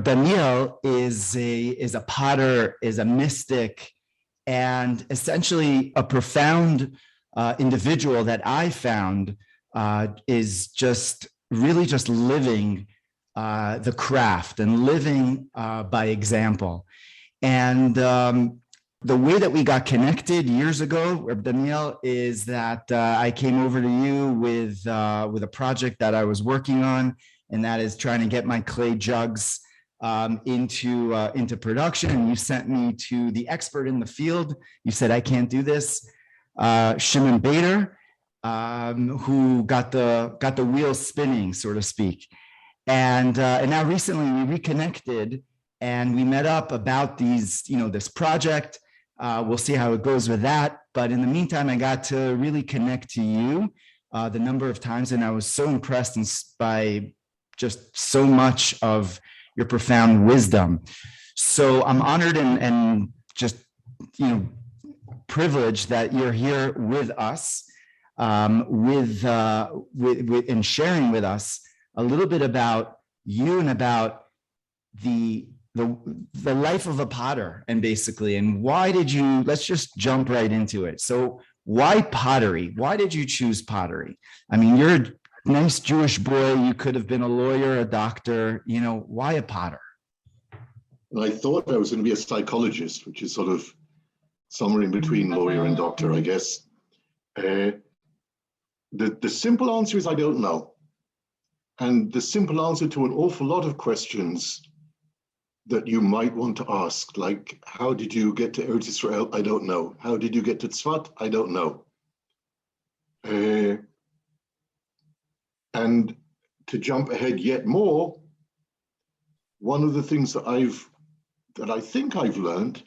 Daniel is a potter, is a mystic, and essentially a profound individual that I found is just really just living the craft and living by example. And the way that we got connected years ago, Daniel, is that I came over to you with a project that I was working on, and that is trying to get my clay jugs into production. And you sent me to the expert in the field. You said, I can't do this. Shimon Bader, who got the wheels spinning, so to speak. And now recently we reconnected and we met up about these, this project. We'll see how it goes with that. But in the meantime, I got to really connect to you the number of times, and I was so impressed by just so much of your profound wisdom. So I'm honored and just, privileged that you're here with us, with and sharing with us a little bit about you and about the life of a potter, and why did you, let's just jump right into it. So why pottery? Why did you choose pottery? I mean, you're a nice Jewish boy. You could have been a lawyer, a doctor, why a potter? I thought I was going to be a psychologist, which is sort of somewhere in between lawyer and doctor, I guess. The simple answer is I don't know. And the simple answer to an awful lot of questions that you might want to ask, like, how did you get to Eretz Israel? I don't know. How did you get to Tzfat? I don't know. And to jump ahead yet more, one of the things that I think I've learned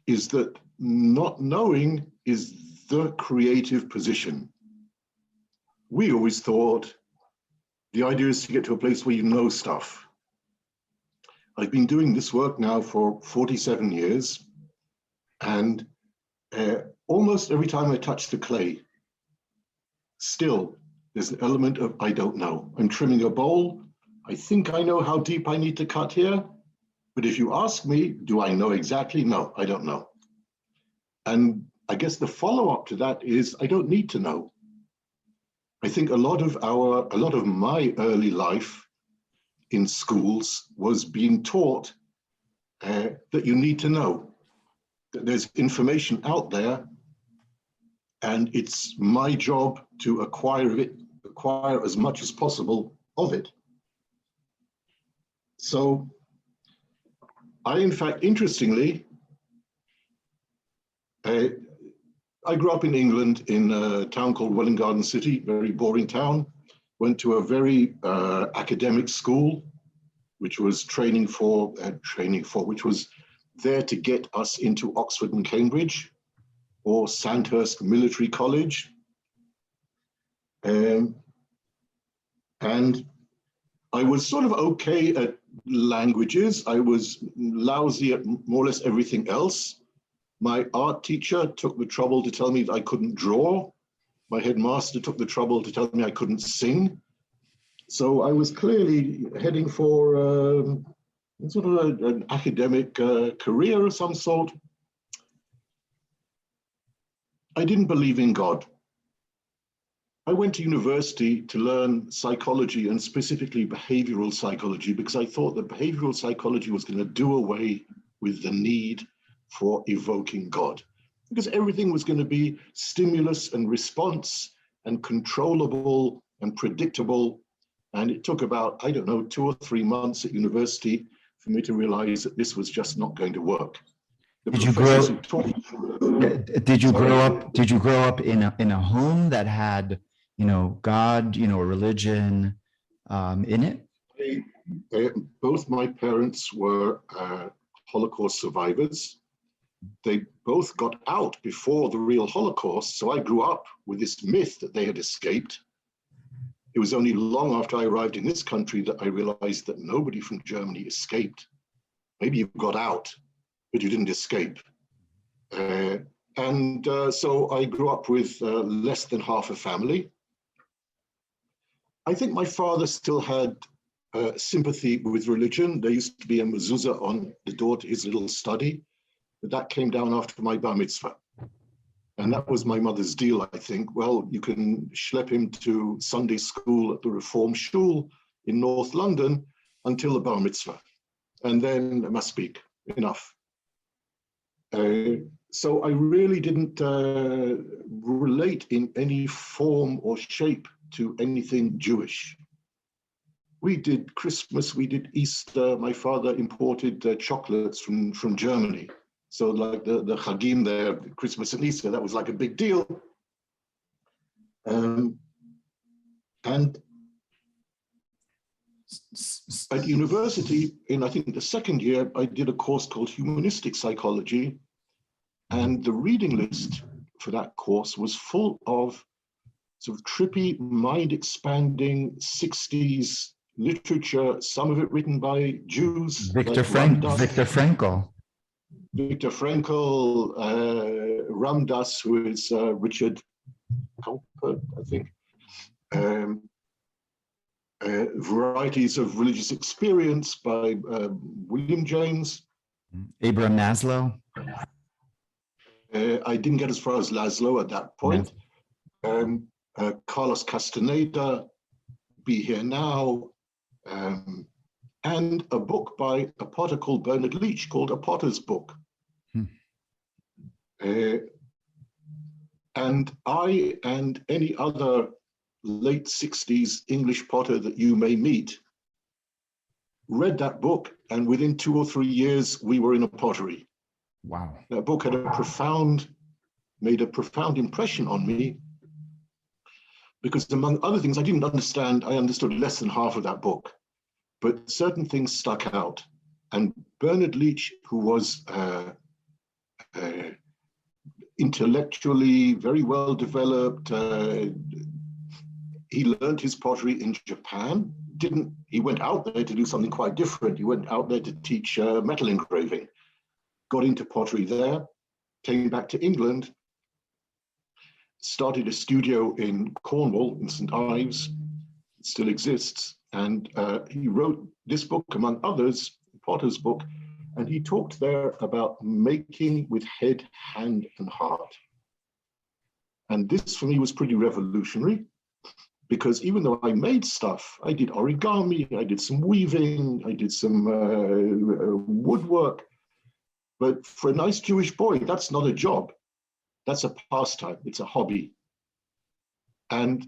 is that not knowing is the creative position. We always thought the idea is to get to a place where you know stuff. I've been doing this work now for 47 years, and almost every time I touch the clay, still there's an element of I don't know. I'm trimming a bowl. I think I know how deep I need to cut here, but if you ask me, do I know exactly? No, I don't know. And I guess the follow-up to that is I don't need to know. I think a lot of my early life in schools was being taught that you need to know, that there's information out there, and it's my job to acquire as much as possible of it. So I, in fact, interestingly, I grew up in England in a town called Welwyn Garden City, very boring town. Went to a very academic school, which was which was there to get us into Oxford and Cambridge, or Sandhurst Military College. And I was sort of okay at languages. I was lousy at more or less everything else. My art teacher took the trouble to tell me that I couldn't draw. My headmaster took the trouble to tell me I couldn't sing. So I was clearly heading for sort of an academic career of some sort. I didn't believe in God. I went to university to learn psychology, and specifically behavioral psychology, because I thought that behavioral psychology was going to do away with the need for evoking God, because everything was going to be stimulus and response and controllable and predictable. And it took about, 2 or 3 months at university for me to realize that this was just not going to work. Did you grow up in a home that had, God, a religion in it? Both my parents were Holocaust survivors. They both got out before the real Holocaust, so I grew up with this myth that they had escaped. It was only long after I arrived in this country that I realized that nobody from Germany escaped. Maybe you got out, but you didn't escape. So I grew up with less than half a family. I think my father still had sympathy with religion. There used to be a mezuzah on the door to his little study, but that came down after my bar mitzvah. And that was my mother's deal, I think. Well, you can schlep him to Sunday school at the Reform Shul in North London until the bar mitzvah. And then it must speak, enough. So I really didn't relate in any form or shape to anything Jewish. We did Christmas, we did Easter. My father imported chocolates from Germany. So like the Chagim there, Christmas and Easter, that was like a big deal. And at university, in I think the second year, I did a course called Humanistic Psychology. And the reading list for that course was full of sort of trippy, mind-expanding 60s literature, some of it written by Jews. Victor Frankl. Victor Frankl, Ramdas, who is Richard Culpert, I think. Varieties of religious experience by William James. Abraham Maslow. I didn't get as far as Laszlo at that point. Carlos Castaneda, Be Here Now, and a book by a potter called Bernard Leach called A Potter's Book. And I and any other late 60s English potter that you may meet read that book, and within 2 or 3 years, we were in a pottery. Wow. That book had made a profound impression on me, because among other things, I didn't understand, I understood less than half of that book, but certain things stuck out. And Bernard Leach, who was intellectually very well developed, he learned his pottery in Japan. He went out there to do something quite different. He went out there to teach metal engraving, got into pottery there, came back to England, started a studio in Cornwall, in St. Ives, it still exists, and he wrote this book, among others, Potter's Book, and he talked there about making with head, hand, and heart. And this for me was pretty revolutionary, because even though I made stuff, I did origami, I did some weaving, I did some woodwork, but for a nice Jewish boy, that's not a job. That's a pastime, it's a hobby. And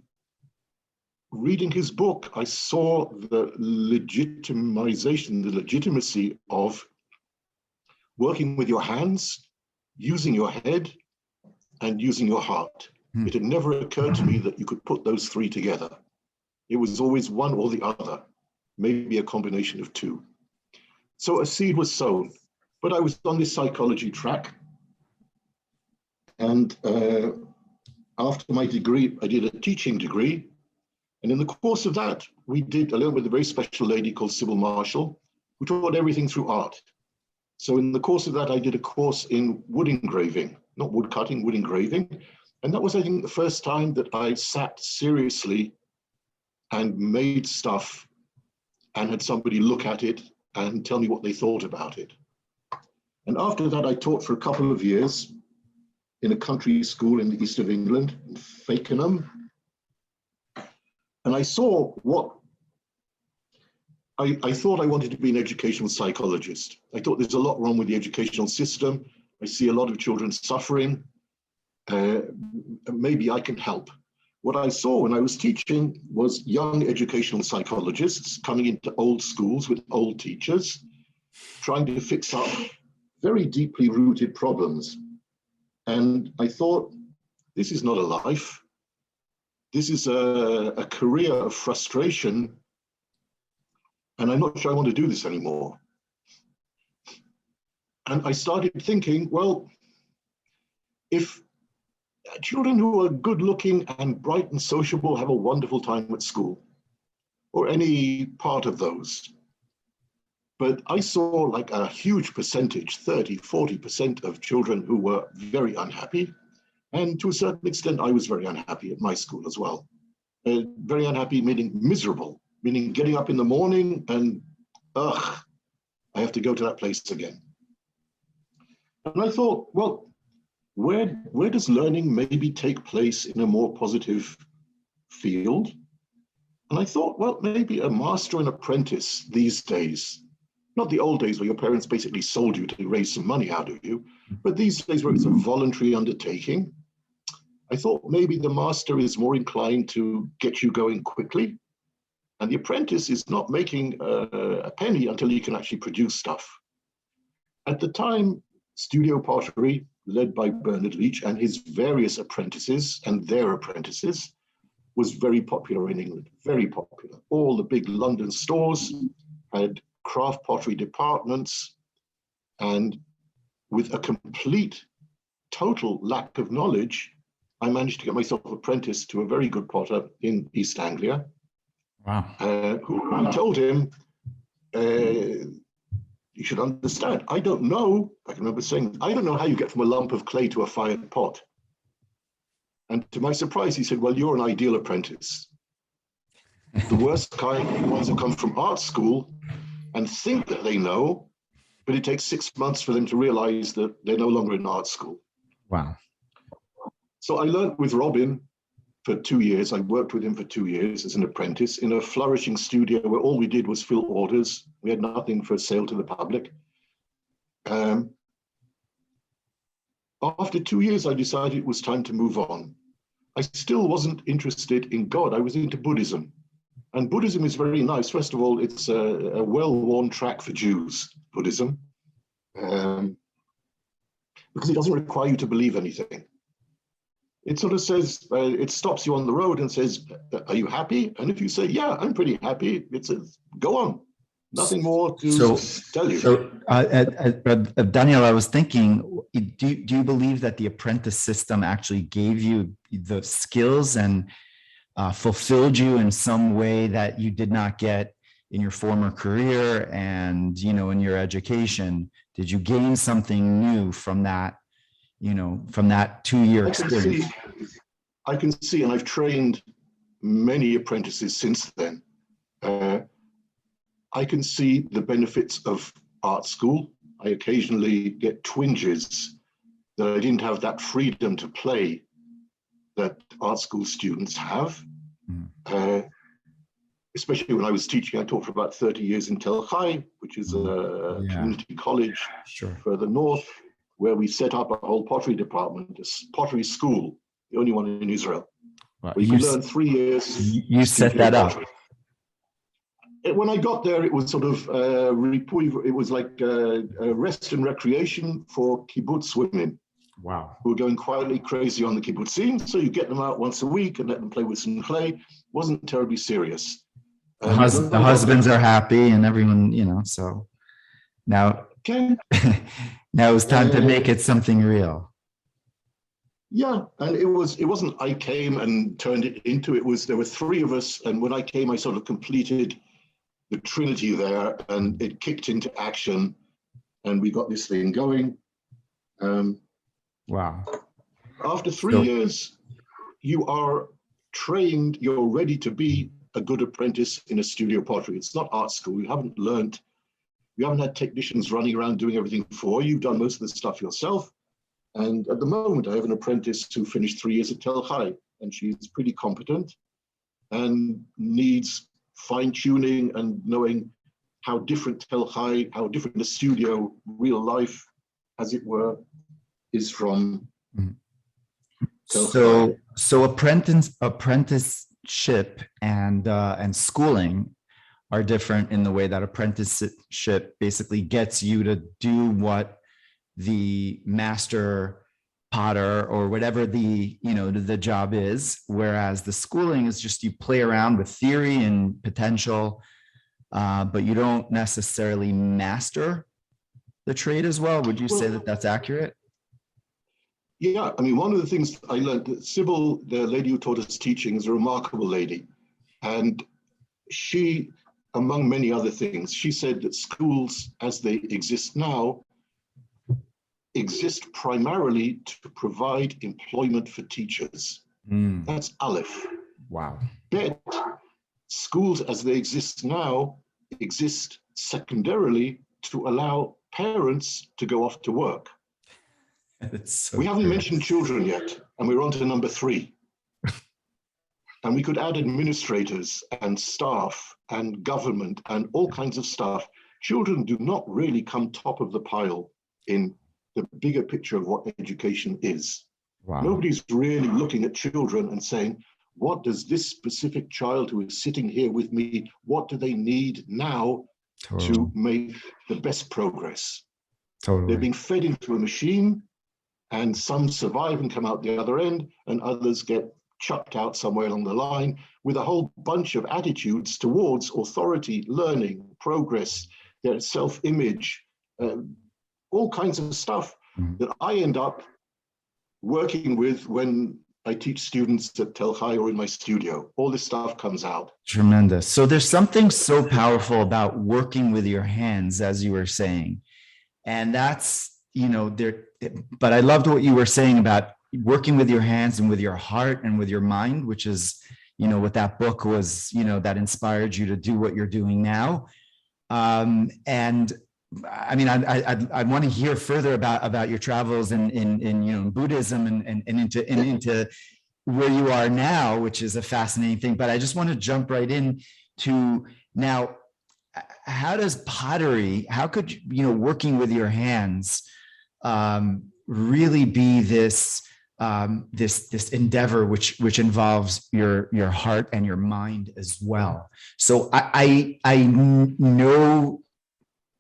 reading his book, I saw the legitimacy of working with your hands, using your head, and using your heart. It had never occurred to me that you could put those three together. It was always one or the other, maybe a combination of two. So a seed was sown, but I was on this psychology track. And after my degree, I did a teaching degree. And in the course of that, we did, along with a very special lady called Sybil Marshall, who taught everything through art. So in the course of that, I did a course in wood engraving, not wood cutting, wood engraving. And that was, I think, the first time that I sat seriously and made stuff and had somebody look at it and tell me what they thought about it. And after that, I taught for a couple of years in a country school in the east of England, in Fakenham. And I saw what I thought I wanted to be an educational psychologist. I thought there's a lot wrong with the educational system. I see a lot of children suffering. Maybe I can help. What I saw when I was teaching was young educational psychologists coming into old schools with old teachers, trying to fix up very deeply rooted problems. And I thought, this is not a life. This is a career of frustration. And I'm not sure I want to do this anymore. And I started thinking, well, if children who are good looking and bright and sociable have a wonderful time at school, or any part of those. But I saw like a huge percentage, 30, 40% of children who were very unhappy. And to a certain extent, I was very unhappy at my school as well. Very unhappy, meaning miserable. meaning getting up in the morning and, I have to go to that place again. And I thought, well, where does learning maybe take place in a more positive field? And I thought, well, maybe a master and apprentice these days, not the old days where your parents basically sold you to raise some money out of you, but these days where it's a voluntary undertaking. I thought maybe the master is more inclined to get you going quickly, and the apprentice is not making a penny until he can actually produce stuff. At the time, Studio Pottery, led by Bernard Leach and his various apprentices and their apprentices, was very popular in England, very popular. All the big London stores had craft pottery departments, and with a complete, total lack of knowledge, I managed to get myself apprenticed to a very good potter in East Anglia. Wow. Who I told him, you should understand, I don't know, I can remember saying, I don't know how you get from a lump of clay to a fired pot. And to my surprise, he said, well, you're an ideal apprentice. The worst kind are the ones who come from art school and think that they know, but it takes 6 months for them to realize that they're no longer in art school. Wow. So I learned with Robin for 2 years. I worked with him for 2 years as an apprentice in a flourishing studio where all we did was fill orders. We had nothing for sale to the public. After 2 years, I decided it was time to move on. I still wasn't interested in God. I was into Buddhism. And Buddhism is very nice. First of all, it's a well-worn track for Jews, Buddhism, because it doesn't require you to believe anything. It sort of says, it stops you on the road and says, are you happy? And if you say, yeah, I'm pretty happy, it says, go on. Nothing more to tell you. So, Daniel, I was thinking, do you believe that the apprentice system actually gave you the skills and fulfilled you in some way that you did not get in your former career and, in your education? Did you gain something new from that, from that 2-year experience? I can see, and I've trained many apprentices since then. I can see the benefits of art school. I occasionally get twinges that I didn't have that freedom to play that art school students have. Especially when I was teaching, I taught for about 30 years in Tel Chai, which is a community college further north, where we set up a whole pottery department, a pottery school, the only one in Israel. Wow. We could learn 3 years. You set that up. When I got there, it was sort of it was like rest and recreation for kibbutz women. Wow. Who were going quietly crazy on the kibbutzim. So you get them out once a week and let them play with some clay. Wasn't terribly serious. The husbands are happy and everyone, so now, now it's time to make it something real. Yeah, and it wasn't I came and turned it into, there were 3 of us, and when I came, I sort of completed the trinity there, and it kicked into action, and we got this thing going. Wow. After 3 years, you are trained, you're ready to be a good apprentice in a studio pottery. It's not art school. You haven't had technicians running around doing everything for you. You've done most of the stuff yourself. And at the moment, I have an apprentice who finished 3 years at Tel Chai, and she's pretty competent and needs fine-tuning and knowing how different Tel Chai, how different the studio, real life, as it were, is from Tel Chai. So apprenticeship and schooling are different in the way that apprenticeship basically gets you to do what the master potter or whatever the job is, whereas the schooling is just you play around with theory and potential, but you don't necessarily master the trade as well. Would you say that that's accurate? Yeah, I mean, one of the things I learned, that Sybil, the lady who taught us teaching, is a remarkable lady. And she, among many other things, she said that schools as they exist now exist primarily to provide employment for teachers. That's Aleph. Wow. Bet, schools as they exist now exist secondarily to allow parents to go off to work. So we haven't true. mentioned children yet, and we're on to number 3. And we could add administrators and staff and government and all kinds of stuff. Children do not really come top of the pile in the bigger picture of what education is. Wow. Nobody's really looking at children and saying, what does this specific child who is sitting here with me, what do they need now to make the best progress? Totally. They're being fed into a machine, and some survive and come out the other end, and others get chucked out somewhere along the line with a whole bunch of attitudes towards authority, learning, progress, their self-image, all kinds of stuff that I end up working with when I teach students at Tel Chai or in my studio. All this stuff comes out. Tremendous. So there's something so powerful about working with your hands, as you were saying. And that's, but I loved what you were saying about working with your hands and with your heart and with your mind, which is, what that book was, that inspired you to do what you're doing now. And I mean, I want to hear further about your travels in Buddhism and into where you are now, which is a fascinating thing. But I just want to jump right in to now. How does pottery? How could working with your hands really be this this endeavor which involves your heart and your mind as well? So I know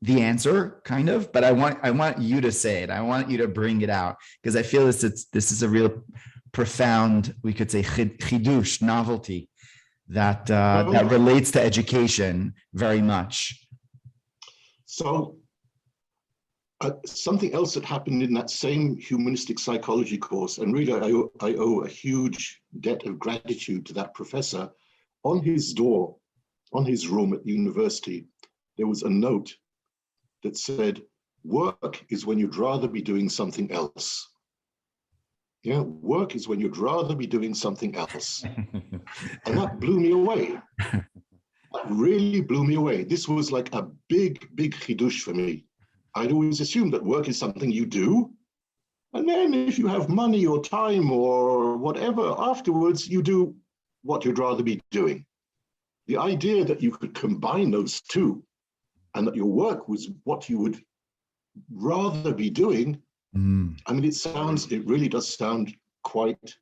the answer, kind of, but I want you to say it. I want you to bring it out, because I feel this is a real profound, we could say, chidush, novelty that relates to education very much. So something else that happened in that same humanistic psychology course, and really I owe a huge debt of gratitude to that professor. On his door, on his room at the university, there was a note that said, work is when you'd rather be doing something else. Yeah, work is when you'd rather be doing something else. And that blew me away. That really blew me away. This was like a big, big chidush for me. I'd always assumed that work is something you do. And then if you have money or time or whatever afterwards, you do what you'd rather be doing. The idea that you could combine those two and that your work was what you would rather be doing, I mean, it really does sound quite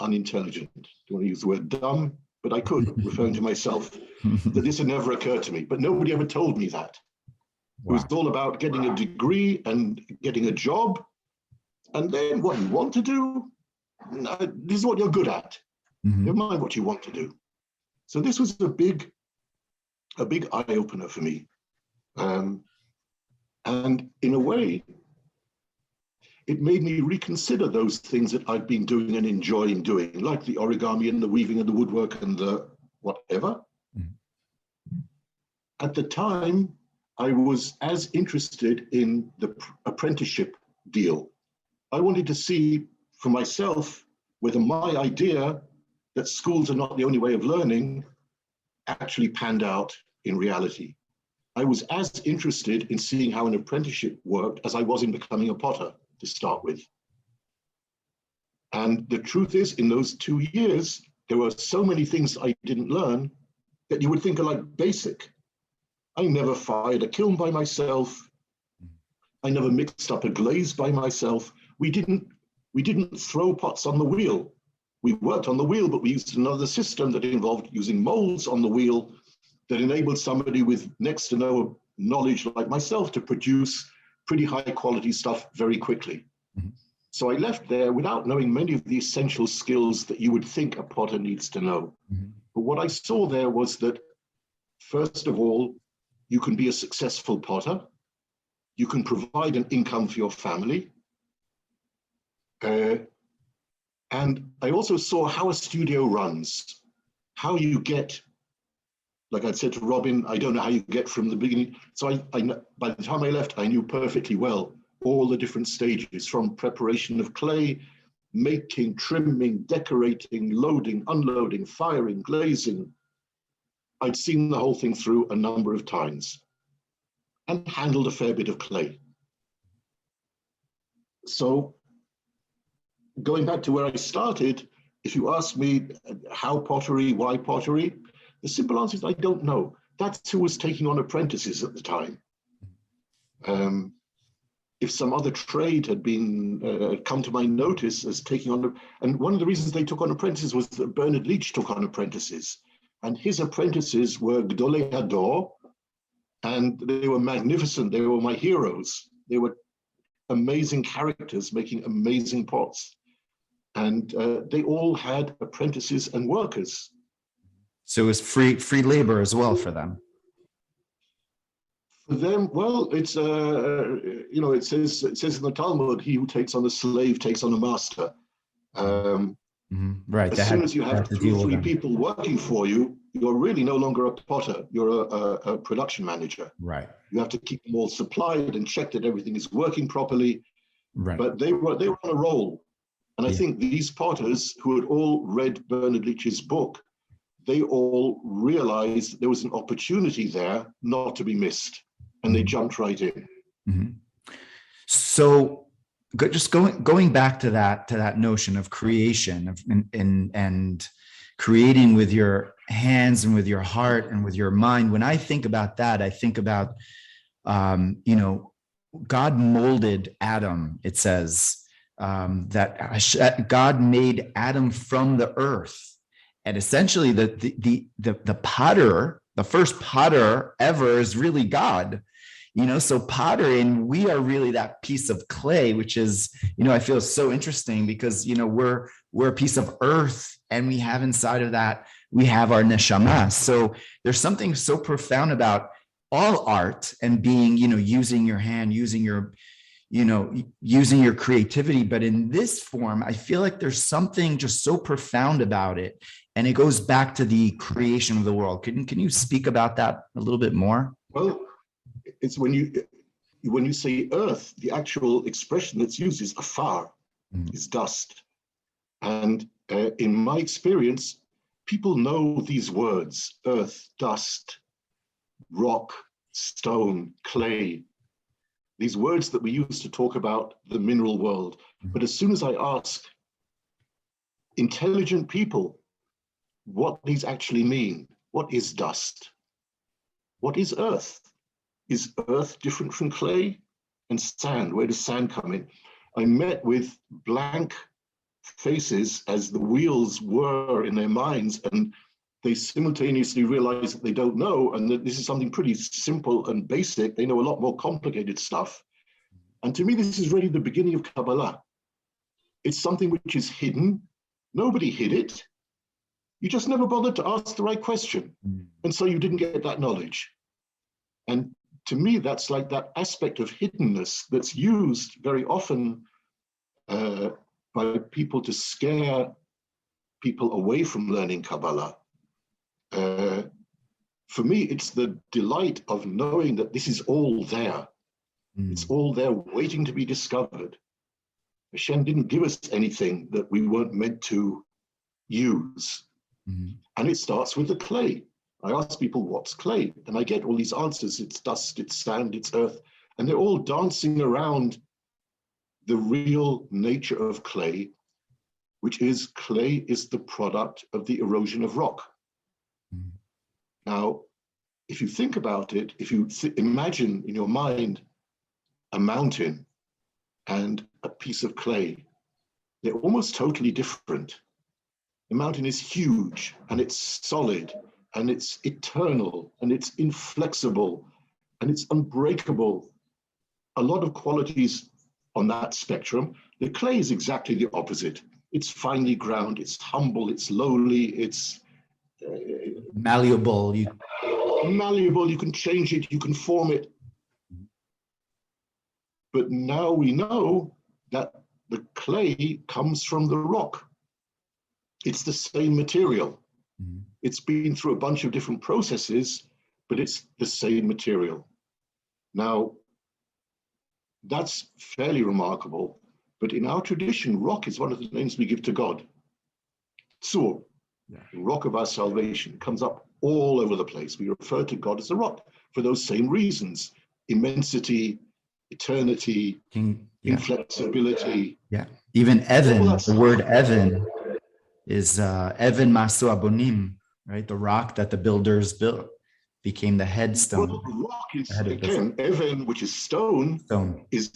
unintelligent. I don't want to use the word dumb, but I could, referring to myself, that this had never occurred to me. But nobody ever told me that. Wow. It was all about getting a degree and getting a job. And then what you want to do, this is what you're good at. Never mind what you want to do. So this was a big eye-opener for me. And in a way, it made me reconsider those things that I've been doing and enjoying doing, like the origami and the weaving and the woodwork and the whatever. At the time, I was as interested in the apprenticeship deal. I wanted to see for myself whether my idea that schools are not the only way of learning actually panned out in reality. I was as interested in seeing how an apprenticeship worked as I was in becoming a potter to start with. And the truth is, in those 2 years, there were so many things I didn't learn that you would think are like basic. I never fired a kiln by myself. I never mixed up a glaze by myself. We didn't throw pots on the wheel. We worked on the wheel, but we used another system that involved using molds on the wheel that enabled somebody with next to no knowledge like myself to produce pretty high quality stuff very quickly. So I left there without knowing many of the essential skills that you would think a potter needs to know. But what I saw there was that, first of all, you can be a successful potter. You can provide an income for your family. And I also saw how a studio runs, how you get, like I said to Robin, I don't know how you get from the beginning. So I by the time I left, I knew perfectly well all the different stages, from preparation of clay, making, trimming, decorating, loading, unloading, firing, glazing, I'd seen the whole thing through a number of times and handled a fair bit of clay. So going back to where I started, if you ask me how pottery, why pottery, the simple answer is I don't know. That's who was taking on apprentices at the time. If some other trade had been come to my notice as taking on, and one of the reasons they took on apprentices was that Bernard Leach took on apprentices, and his apprentices were Gdolei Hador, and they were magnificent. They were my heroes. They were amazing characters making amazing pots, and they all had apprentices and workers. So it was free labor as well for them. For them, well, it's it says in the Talmud, he who takes on a slave takes on a master. Right. As soon as you have 2 or 3 people working for you, you're really no longer a potter. You're a production manager. Right. You have to keep them all supplied and check that everything is working properly. Right. But they were on a roll, and I think these potters who had all read Bernard Leach's book, they all realized there was an opportunity there not to be missed, and they jumped right in. So just going back to that notion of creation and creating with your hands and with your heart and with your mind. When I think about that, I think about God molded Adam. It says that God made Adam from the earth. And essentially the potter, the first potter ever is really God, so pottery, and we are really that piece of clay, which is, I feel so interesting because, we're a piece of earth, and we have inside of that, we have our neshama. So there's something so profound about all art and being, using your hand, using your creativity. But in this form, I feel like there's something just so profound about it. And it goes back to the creation of the world. Can you speak about that a little bit more? Well, it's when you say earth, the actual expression that's used is afar, is dust. And in my experience, people know these words: earth, dust, rock, stone, clay. These words that we use to talk about the mineral world. But as soon as I ask intelligent people what these actually mean, what is dust? What is earth? Is earth different from clay and sand? Where does sand come in? I met with blank faces as the wheels whir in their minds, and they simultaneously realize that they don't know, and that this is something pretty simple and basic. They know a lot more complicated stuff. And to me, this is really the beginning of Kabbalah. It's something which is hidden. Nobody hid it. You just never bothered to ask the right question. And so you didn't get that knowledge. And to me, that's like that aspect of hiddenness that's used very often by people to scare people away from learning Kabbalah. For me, it's the delight of knowing that this is all there. It's all there waiting to be discovered. Hashem didn't give us anything that we weren't meant to use. And it starts with the clay. I ask people, what's clay? And I get all these answers. It's dust, it's sand, it's earth. And they're all dancing around the real nature of clay, which is clay is the product of the erosion of rock. Now, if you think about it, if you imagine in your mind a mountain and a piece of clay, they're almost totally different. The mountain is huge and it's solid and it's eternal and it's inflexible and it's unbreakable. A lot of qualities on that spectrum. The clay is exactly the opposite. It's finely ground, it's humble, it's lowly, it's malleable. Malleable, you can change it, you can form it. But now we know that the clay comes from the rock. It's the same material. It's been through a bunch of different processes, but it's the same material. Now, that's fairly remarkable, but in our tradition, rock is one of the names we give to God. Tzur, the rock of our salvation, comes up all over the place. We refer to God as a rock for those same reasons: immensity, eternity, inflexibility. Yeah. Even Evan, the word Evan is Evan Masu Abonim, right? The rock that the builders built became the headstone. Well, the rock is, again, Evan, which is stone, is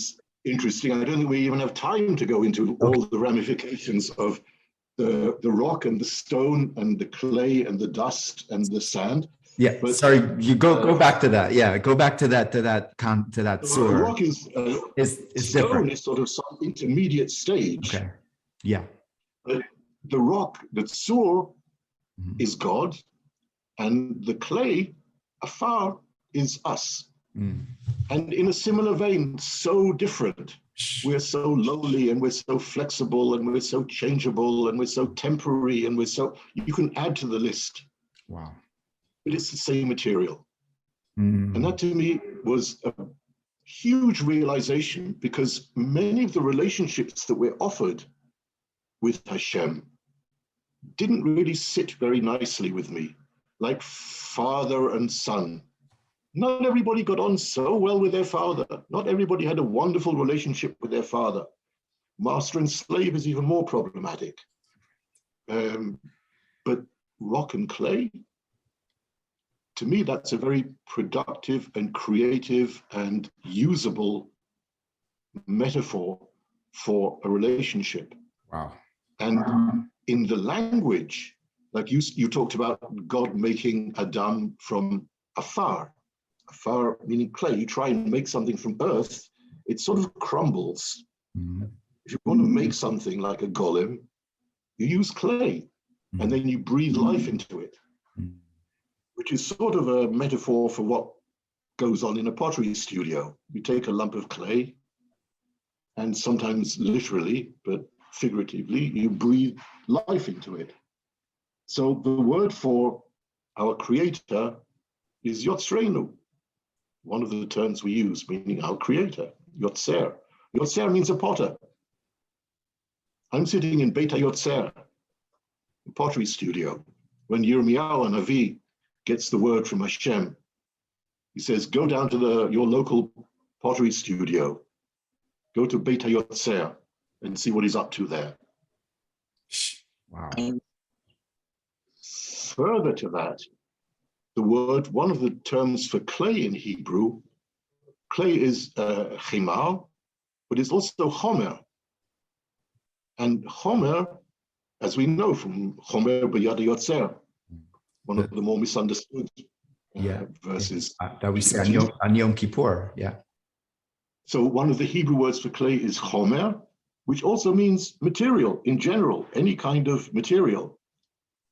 interesting. I don't think we even have time to go into all the ramifications of the rock and the stone and the clay and the dust and the sand. Yeah, but, sorry, you go back to that. Yeah, go back to that sur. The rock is stone different. Is sort of some intermediate stage. Okay. Yeah. But the rock, the sur, is God, and the clay, afar, is us. And in a similar vein, so different. We're so lowly, and we're so flexible, and we're so changeable, and we're so temporary, and you can add to the list. Wow. But it's the same material. And that to me was a huge realization, because many of the relationships that we're offered with Hashem didn't really sit very nicely with me, like father and son. Not everybody got on so well with their father. Not everybody had a wonderful relationship with their father. Master and slave is even more problematic. But rock and clay, to me, that's a very productive and creative and usable metaphor for a relationship. Wow. And in the language, like you talked about God making Adam from afar. Afar meaning clay. You try and make something from earth, it sort of crumbles. If you want to make something like a golem, you use clay, and then you breathe life into it, which is sort of a metaphor for what goes on in a pottery studio. You take a lump of clay, and sometimes literally, but figuratively, you breathe life into it. So the word for our creator is Yotzreinu, one of the terms we use, meaning our creator, Yotzer. Yotzer means a potter. I'm sitting in Beit HaYotzer, a pottery studio, when Yirmiyahu Hanavi gets the word from Hashem. He says, go down to your local pottery studio, go to Beit HaYotzer and see what he's up to there. Wow. And further to that, one of the terms for clay in Hebrew, clay is chimar, but it's also chomer. And chomer, as we know from Chomer B'Yad HaYotzer, one of the more misunderstood verses. That we say on Yom Kippur, yeah. So one of the Hebrew words for clay is chomer, which also means material in general, any kind of material.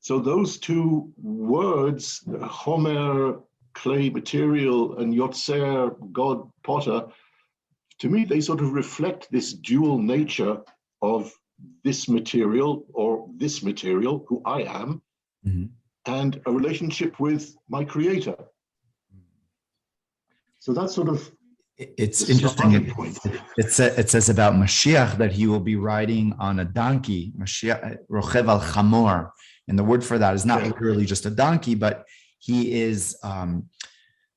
So those two words, chomer, clay, material, and yotzer, God, potter, to me, they sort of reflect this dual nature of this material, who I am, and a relationship with my creator. So that's sort of it's interesting. It says about Mashiach that he will be riding on a donkey, Mashiach rochev al chamor, and the word for that is not literally just a donkey, but he is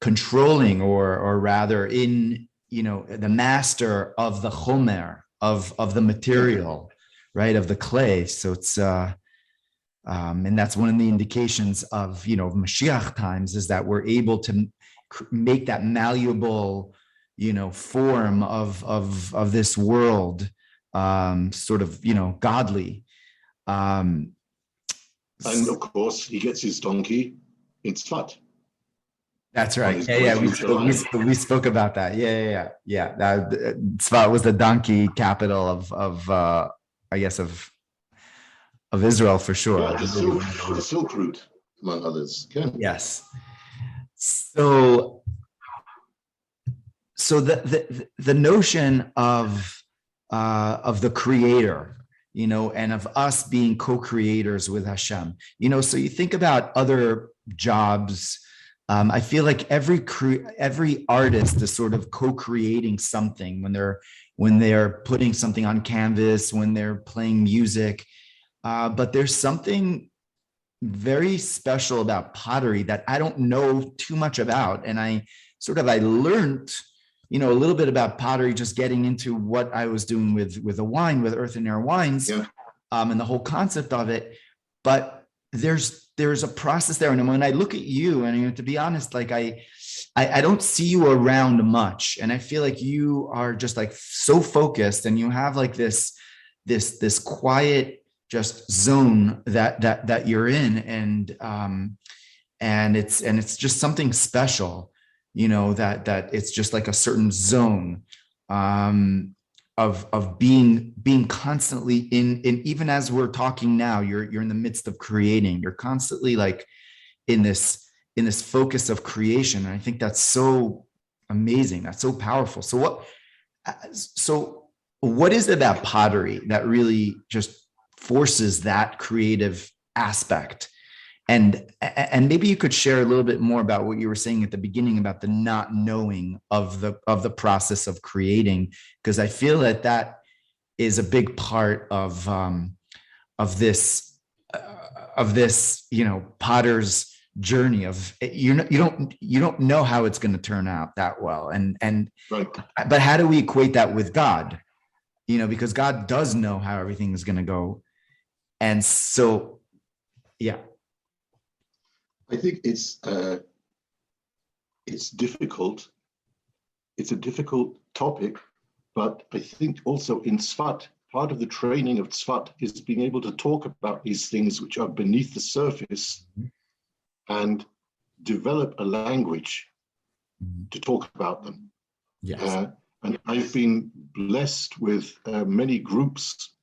controlling, or rather, the master of the chomer, of the material, right, of the clay. So it's and that's one of the indications of Mashiach times, is that we're able to make that malleable form of this world sort of godly. And of course he gets his donkey in Tzfat. That's right. We spoke about that. Yeah. Tzfat was the donkey capital of I guess of Israel, for sure. Yeah, the Silk Route, among others. Okay. Yes. So the notion of the creator, and of us being co-creators with Hashem, so you think about other jobs. I feel like every artist is sort of co-creating something when they're putting something on canvas, when they're playing music. But there's something very special about pottery that I don't know too much about. And I learned, a little bit about pottery, just getting into what I was doing with the wine, with earthenware wines, and the whole concept of it. But there's a process there. And when I look at you, and to be honest, like I don't see you around much. And I feel like you are just like so focused, and you have like this quiet just zone that you're in. And it's just something special, that it's just like a certain zone of being constantly in, even as we're talking now, you're in the midst of creating. You're constantly like in this focus of creation. And I think that's so amazing. That's so powerful. So what is it about pottery that really just forces that creative aspect? And maybe you could share a little bit more about what you were saying at the beginning about the not knowing of the process of creating, because I feel that is a big part of this potter's journey of you don't know how it's going to turn out that well, and right. But how do we equate that with God? Because God does know how everything is going to go, and so yeah. I think it's difficult. It's a difficult topic, but I think also in Tzfat, part of the training of Tzfat is being able to talk about these things which are beneath the surface and develop a language to talk about them. Yes. And I've been blessed with many groups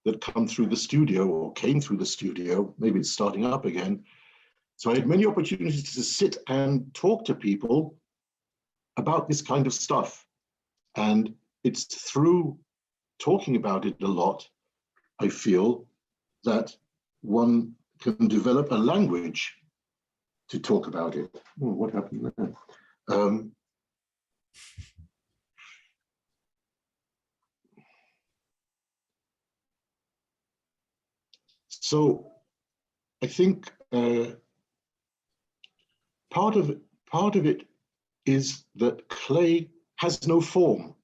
that come through the studio or came through the studio. Maybe it's starting up again. So I had many opportunities to sit and talk to people about this kind of stuff. And it's through talking about it a lot, I feel, that one can develop a language to talk about it. Oh, what happened there? So I think part of it is that clay has no form.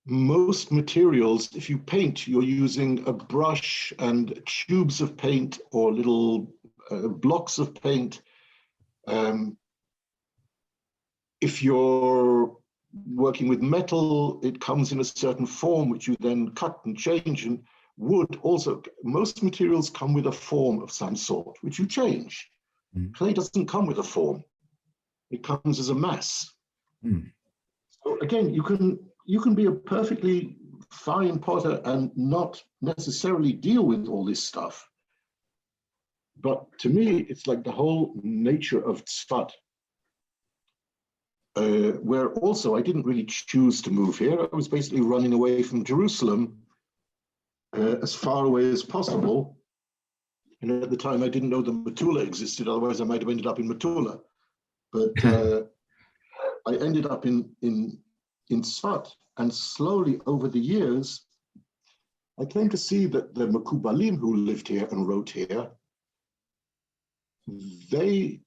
Most materials, if you paint, you're using a brush and tubes of paint or little blocks of paint. If you're working with metal, it comes in a certain form, which you then cut and change. And wood also, most materials come with a form of some sort, which you change. Clay doesn't come with a form. It comes as a mass. So again, you can be a perfectly fine potter and not necessarily deal with all this stuff. But to me, it's like the whole nature of Tzfat, where also I didn't really choose to move here. I was basically running away from Jerusalem as far away as possible. And at the time, I didn't know that Metula existed. Otherwise, I might have ended up in Metula. But I ended up in Tzfat. And slowly over the years, I came to see that the Mekubalim who lived here and wrote here, they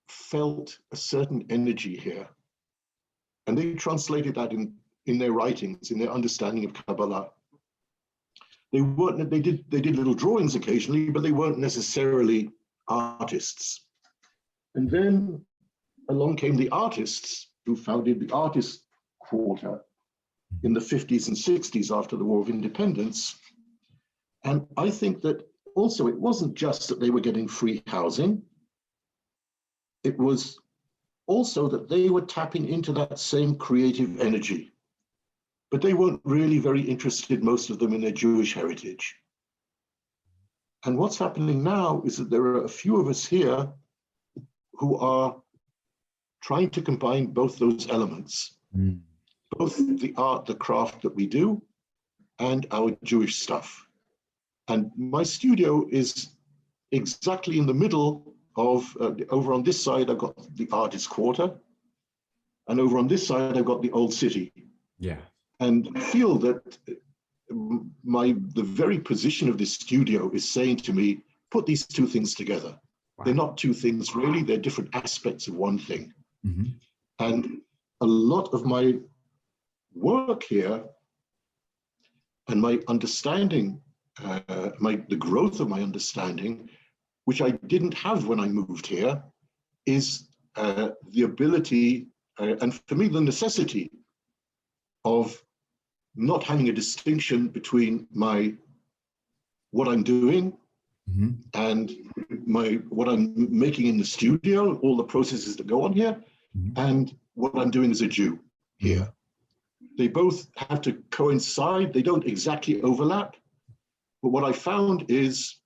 felt a certain energy here. And they translated that in their writings, in their understanding of Kabbalah. They did little drawings occasionally, but they weren't necessarily artists. And then along came the artists who founded the Artist Quarter in the 50s and 60s after the War of Independence. And I think that also it wasn't just that they were getting free housing. It was also that they were tapping into that same creative energy. But they weren't really very interested, most of them, in their Jewish heritage. And what's happening now is that there are a few of us here who are trying to combine both those elements, both the art, the craft that we do, and our Jewish stuff. And my studio is exactly in the middle of, over on this side, I've got the Artist Quarter, and over on this side, I've got the Old City. Yeah. And I feel that the very position of this studio is saying to me, put these two things together. Wow. They're not two things really, they're different aspects of one thing. Mm-hmm. And a lot of my work here and my understanding, the growth of my understanding, which I didn't have when I moved here, is the ability, and for me, the necessity of not having a distinction between what I'm doing Mm-hmm. and what I'm making in the studio, all the processes that go on here, Mm-hmm. and what I'm doing as a Jew here. Mm-hmm. They both have to coincide. They don't exactly overlap. But what I found is,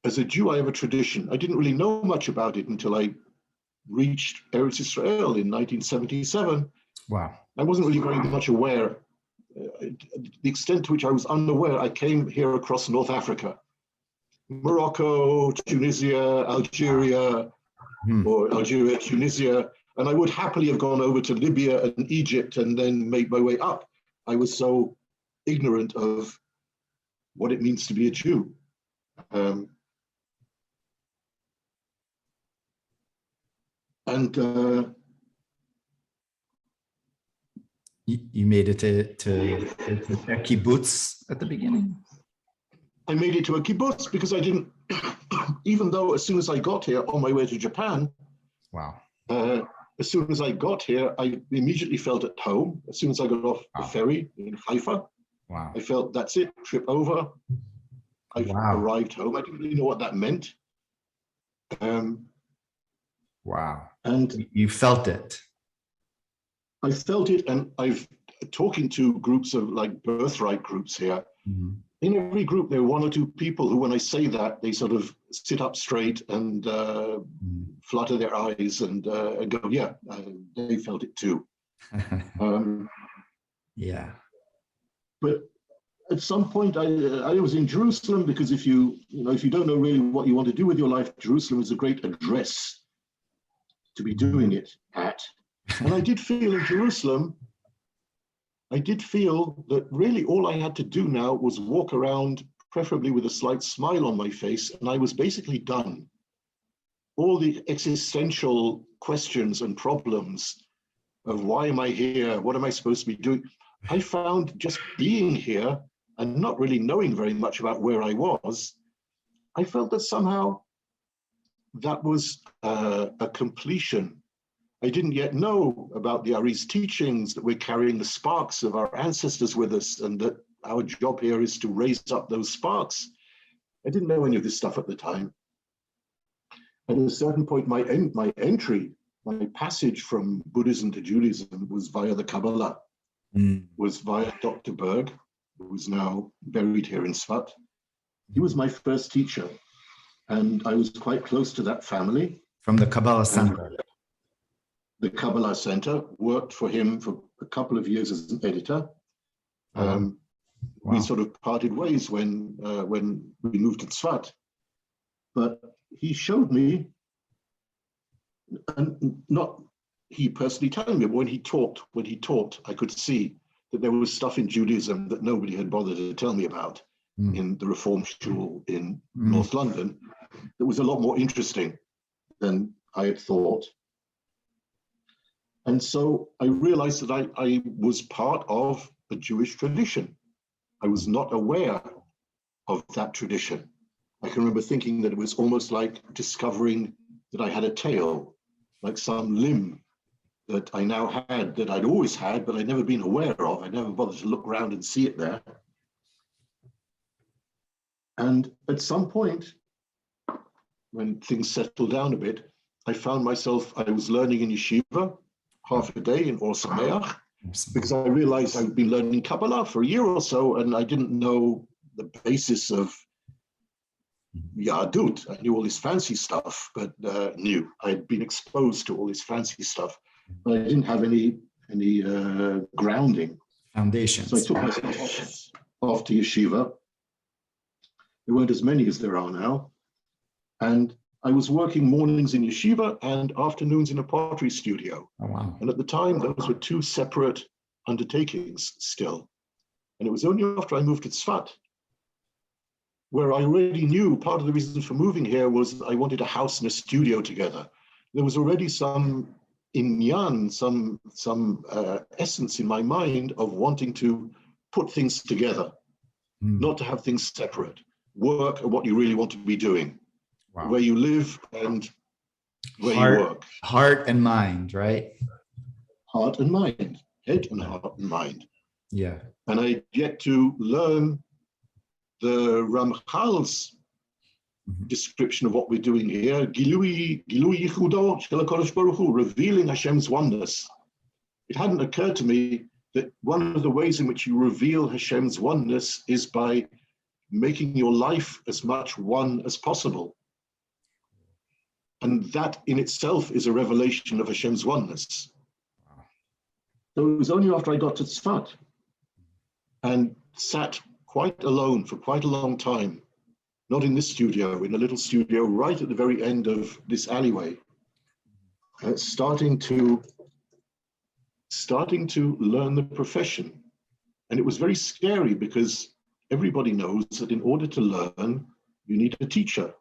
as a Jew, I have a tradition. I didn't really know much about it until I reached Eretz Israel in 1977. Wow. I wasn't really very much aware. The extent to which I was unaware, I came here across North Africa, Morocco, Tunisia, Algeria, or Algeria, Tunisia, and I would happily have gone over to Libya and Egypt and then made my way up. I was so ignorant of what it means to be a Jew. You made it to a kibbutz at the beginning? I made it to a kibbutz because I didn't, even though as soon as I got here on my way to Japan, wow. As soon as I got here, I immediately felt at home. As soon as I got off the ferry in Haifa, wow. I felt that's it, trip over. I've arrived home. I didn't really know what that meant. Wow. And you felt it. I felt it, and I've talking to groups of like birthright groups here. Mm-hmm. In every group, there are one or two people who, when I say that, they sort of sit up straight and flutter their eyes and go, yeah, they felt it too. Yeah. But at some point, I was in Jerusalem because if you don't know really what you want to do with your life, Jerusalem is a great address to be doing it at. And I did feel in Jerusalem, I did feel that really all I had to do now was walk around, preferably with a slight smile on my face, and I was basically done. All the existential questions and problems of why am I here? What am I supposed to be doing? I found just being here and not really knowing very much about where I was, I felt that somehow that was a completion. I didn't yet know about the Ari's teachings, that we're carrying the sparks of our ancestors with us, and that our job here is to raise up those sparks. I didn't know any of this stuff at the time. At a certain point, my passage from Buddhism to Judaism was via the Kabbalah, was via Dr. Berg, who is now buried here in Sfat. He was my first teacher, and I was quite close to that family. From the Kabbalah Center. The Kabbalah Center, worked for him for a couple of years as an editor. We sort of parted ways when we moved to Tzfat. But he showed me, and not he personally telling me, but when he taught, I could see that there was stuff in Judaism that nobody had bothered to tell me about in the Reform Shul in North London. That was a lot more interesting than I had thought. And so I realized that I was part of a Jewish tradition. I was not aware of that tradition. I can remember thinking that it was almost like discovering that I had a tail, like some limb that I now had, that I'd always had, but I'd never been aware of. I never bothered to look around and see it there. And at some point, when things settled down a bit, I found myself, I was learning in yeshiva, half a day in Or Sameach, because I realized I'd been learning Kabbalah for a year or so, and I didn't know the basis of Yahadut. I knew all this fancy stuff, but I'd been exposed to all this fancy stuff, but I didn't have any grounding. Foundations. So I took myself off to yeshiva. There weren't as many as there are now. And I was working mornings in yeshiva and afternoons in a pottery studio. Oh, wow. And at the time, those were two separate undertakings still. And it was only after I moved to Tzfat where I already knew part of the reason for moving here was I wanted a house and a studio together. There was already some inyan, some essence in my mind of wanting to put things together, not to have things separate. Work at what you really want to be doing, where you live and where you work. Heart and mind, right? Heart and mind, head and heart and mind. Yeah. And I yet to learn the Ramchal's description of what we're doing here, Gilui Yichudo Shel HaKadosh Baruch Hu, revealing Hashem's oneness. It hadn't occurred to me that one of the ways in which you reveal Hashem's oneness is by making your life as much one as possible. And that in itself is a revelation of Hashem's oneness. So it was only after I got to Tzfat and sat quite alone for quite a long time, not in this studio, in a little studio right at the very end of this alleyway, starting to learn the profession. And it was very scary because everybody knows that in order to learn, you need a teacher.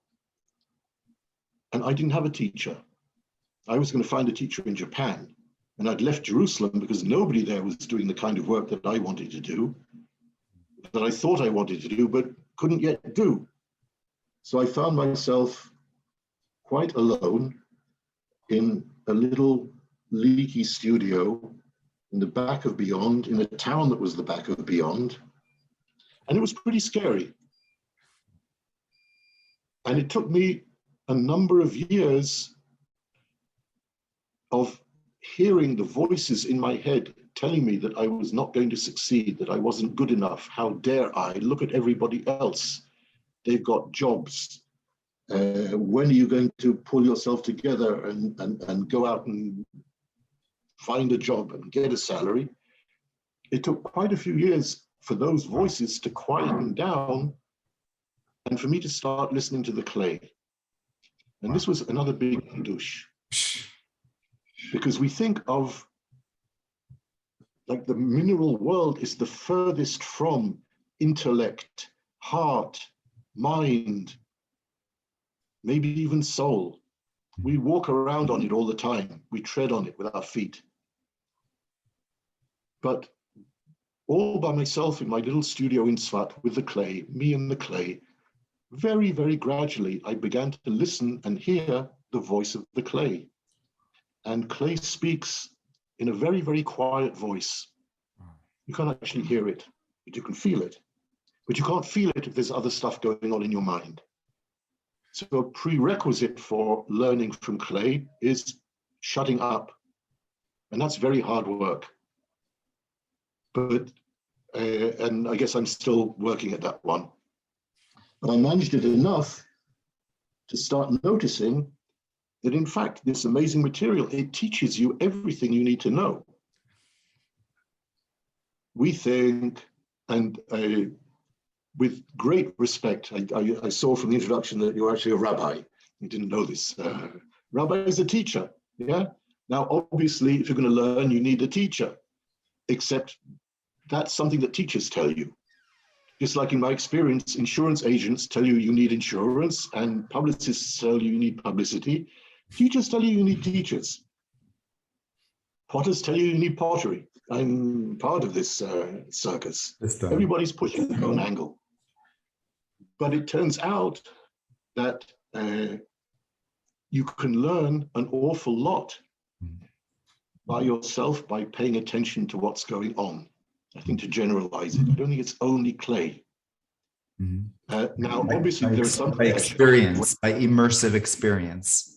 And I didn't have a teacher. I was going to find a teacher in Japan. And I'd left Jerusalem because nobody there was doing the kind of work that I wanted to do, that I thought I wanted to do, but couldn't yet do. So I found myself quite alone in a little leaky studio in the back of Beyond, in a town that was the back of Beyond. And it was pretty scary. And it took me a number of years of hearing the voices in my head telling me that I was not going to succeed, that I wasn't good enough. How dare I? Look at everybody else. They've got jobs. When are you going to pull yourself together and go out and find a job and get a salary? It took quite a few years for those voices to quieten down and for me to start listening to the clay. And this was another big douche. Because we think of, like, the mineral world is the furthest from intellect, heart, mind, maybe even soul. We walk around on it all the time. We tread on it with our feet. But all by myself in my little studio in Tzfat with the clay, me and the clay, very, very gradually, I began to listen and hear the voice of the clay. And clay speaks in a very, very quiet voice. You can't actually hear it, but you can feel it. But you can't feel it if there's other stuff going on in your mind. So a prerequisite for learning from clay is shutting up. And that's very hard work. But, and I guess I'm still working at that one. But I managed it enough to start noticing that in fact, this amazing material, it teaches you everything you need to know. We think, and with great respect, I saw from the introduction that you're actually a rabbi. You didn't know this. Rabbi is a teacher, yeah? Now, obviously, if you're going to learn, you need a teacher, except that's something that teachers tell you. Just like in my experience, insurance agents tell you need insurance, and publicists tell you need publicity. Teachers tell you need teachers. Potters tell you need pottery. I'm part of this circus. Everybody's pushing their own angle. But it turns out that you can learn an awful lot by yourself by paying attention to what's going on. I think to generalize it, I don't think it's only clay. Now, obviously, there's some by experience, by immersive experience.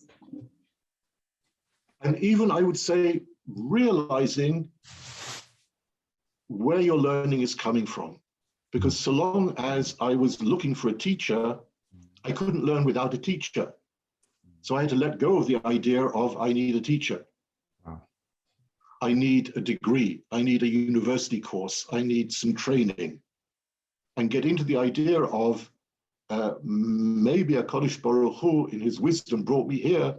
And even I would say realizing where your learning is coming from. Because so long as I was looking for a teacher, I couldn't learn without a teacher. So I had to let go of the idea of I need a teacher. Wow. I need a degree. I need a university course. I need some training. And get into the idea of maybe HaKadosh Baruch Hu in his wisdom brought me here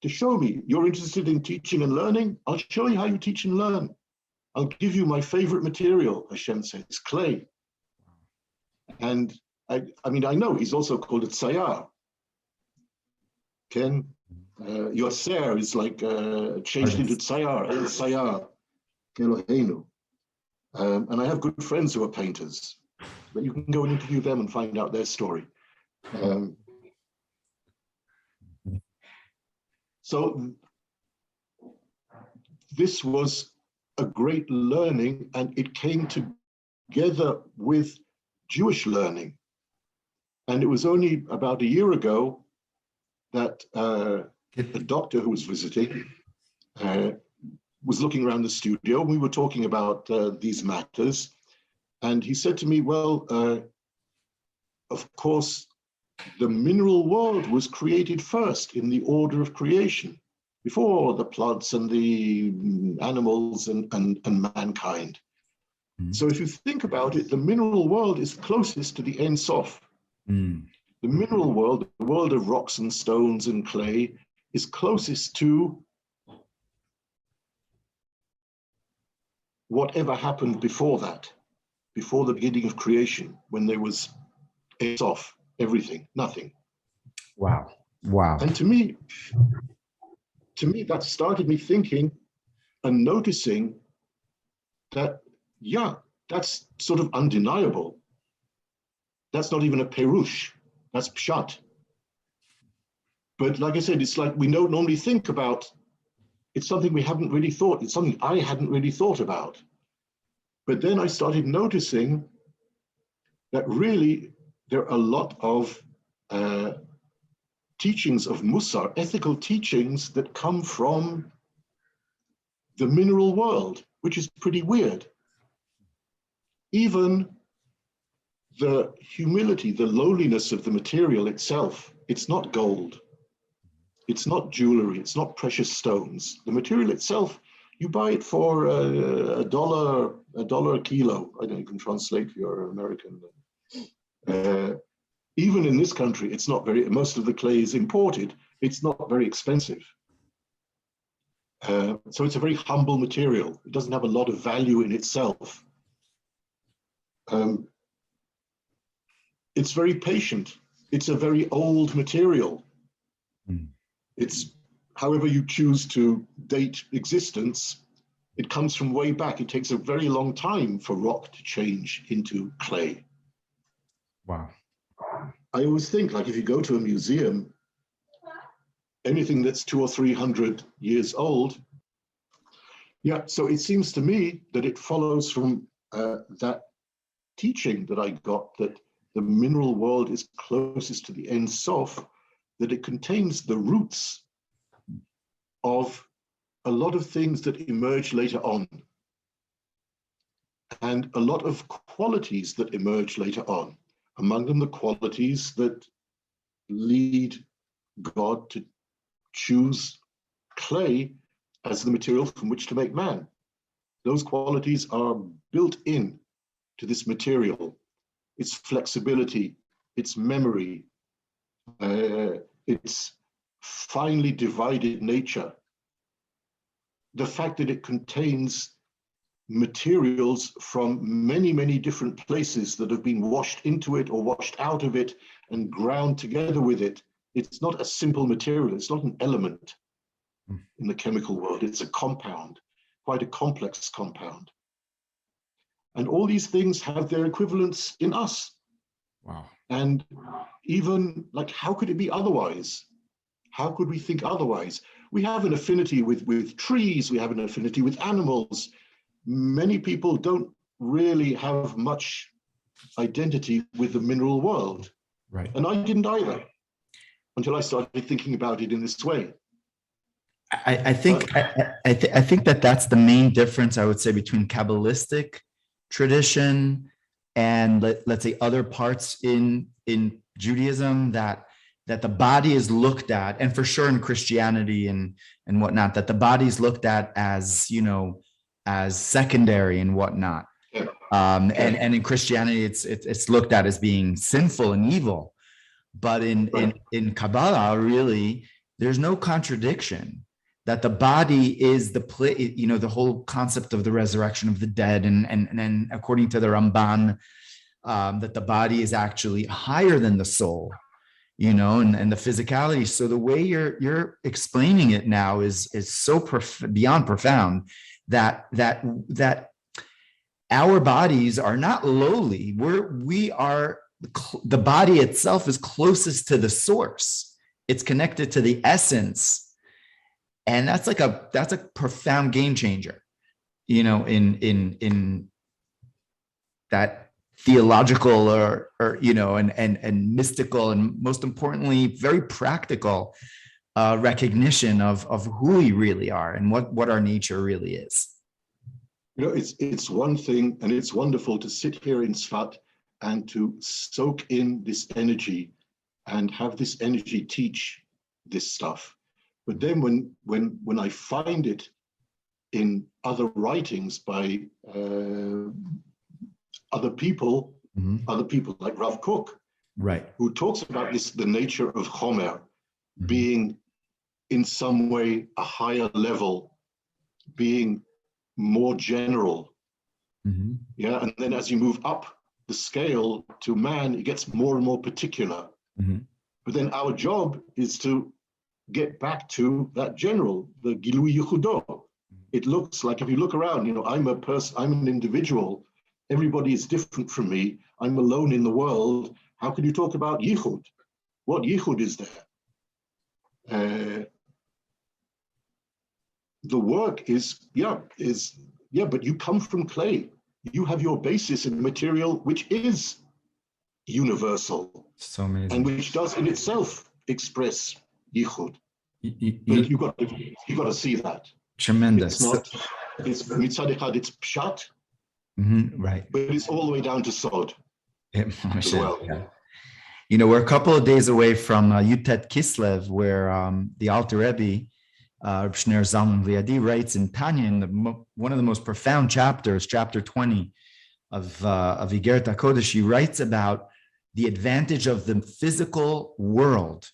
to show me, you're interested in teaching and learning? I'll show you how you teach and learn. I'll give you my favorite material, Hashem says, clay. And I mean, I know he's also called a tzayar. Ken, your ser is like changed into tzayar, el tzayar, Eloheinu. And I have good friends who are painters, but you can go and interview them and find out their story. So this was a great learning, and it came together with Jewish learning. And it was only about a year ago that a doctor who was visiting was looking around the studio, and we were talking about these matters. And he said to me, well, of course, the mineral world was created first in the order of creation, before the plants and the animals and mankind. Mm. So if you think about it, the mineral world is closest to the Ein Sof. Mm. The mineral world, the world of rocks and stones and clay, is closest to whatever happened before that, before the beginning of creation, when there was Ein Sof, everything, nothing. Wow. Wow. And to me, that started me thinking and noticing that, yeah, that's sort of undeniable. That's not even a perush, that's pshat. But like I said, it's like we don't normally think about, it's something we haven't really thought, it's something I hadn't really thought about. But then I started noticing that really there are a lot of teachings of Musar, ethical teachings that come from the mineral world, which is pretty weird. Even the humility, the lowliness of the material itself, it's not gold, it's not jewelry, it's not precious stones. The material itself, you buy it for $1 a kilo. I don't know, you can translate for your American. Even in this country, it's not very, most of the clay is imported. It's not very expensive. So it's a very humble material. It doesn't have a lot of value in itself. It's very patient. It's a very old material. Mm. It's, however you choose to date existence, it comes from way back. It takes a very long time for rock to change into clay. Wow. I always think, like, if you go to a museum, anything that's 200 or 300 years old, yeah, so it seems to me that it follows from that teaching that I got, that the mineral world is closest to the Ein Sof, that it contains the roots of a lot of things that emerge later on, and a lot of qualities that emerge later on. Among them, the qualities that lead God to choose clay as the material from which to make man. Those qualities are built in to this material. Its flexibility, its memory, its finely divided nature. The fact that it contains materials from many, many different places that have been washed into it or washed out of it and ground together with it. It's not a simple material. It's not an element in the chemical world. It's a compound, quite a complex compound. And all these things have their equivalents in us. Wow. And even, like, how could it be otherwise? How could we think otherwise? We have an affinity with trees. We have an affinity with animals. Many people don't really have much identity with the mineral world. Right. And I didn't either until I started thinking about it in this way. I think that that's the main difference, I would say, between Kabbalistic tradition and let's say other parts in Judaism, that the body is looked at, and for sure in Christianity and whatnot, that the body is looked at as, you know, as secondary and whatnot. Yeah. And in Christianity, it's looked at as being sinful and evil. But in Kabbalah, really, there's no contradiction that the body is the whole concept of the resurrection of the dead, and according to the Ramban, that the body is actually higher than the soul, and the physicality. So the way you're explaining it now is so beyond profound that our bodies are not lowly. The body itself is closest to the source. It's connected to the essence. And that's a profound game changer, in that theological or and mystical, and most importantly, very practical recognition of who we really are and what our nature really is. It's one thing, and it's wonderful to sit here in Sfat and to soak in this energy and have this energy teach this stuff. But then when I find it in other writings by other people like Rav Kook, right, who talks about the nature of Chomer being in some way a higher level, being more general. Yeah, and then as you move up the scale to man, it gets more and more particular. But then our job is to get back to that general, the Gilui Yichudo. It looks like, if you look around, I'm a person, I'm an individual. Everybody is different from me. I'm alone in the world. How can you talk about Yichud? What Yichud is there? The work is, but you come from clay. You have your basis in material, which is universal. So amazing. And which does in itself express Yichud. But you've got to see that. Tremendous. It's mitzad echad, it's pshat, right. but it's all the way down to sod as well. Yeah. We're a couple of days away from Yutet Kislev, where the Alter Rebbe, Reb Shner Zalman Liadi, writes in Tanya, one of the most profound chapters, chapter 20 of Igeret HaKodesh, he writes about the advantage of the physical world.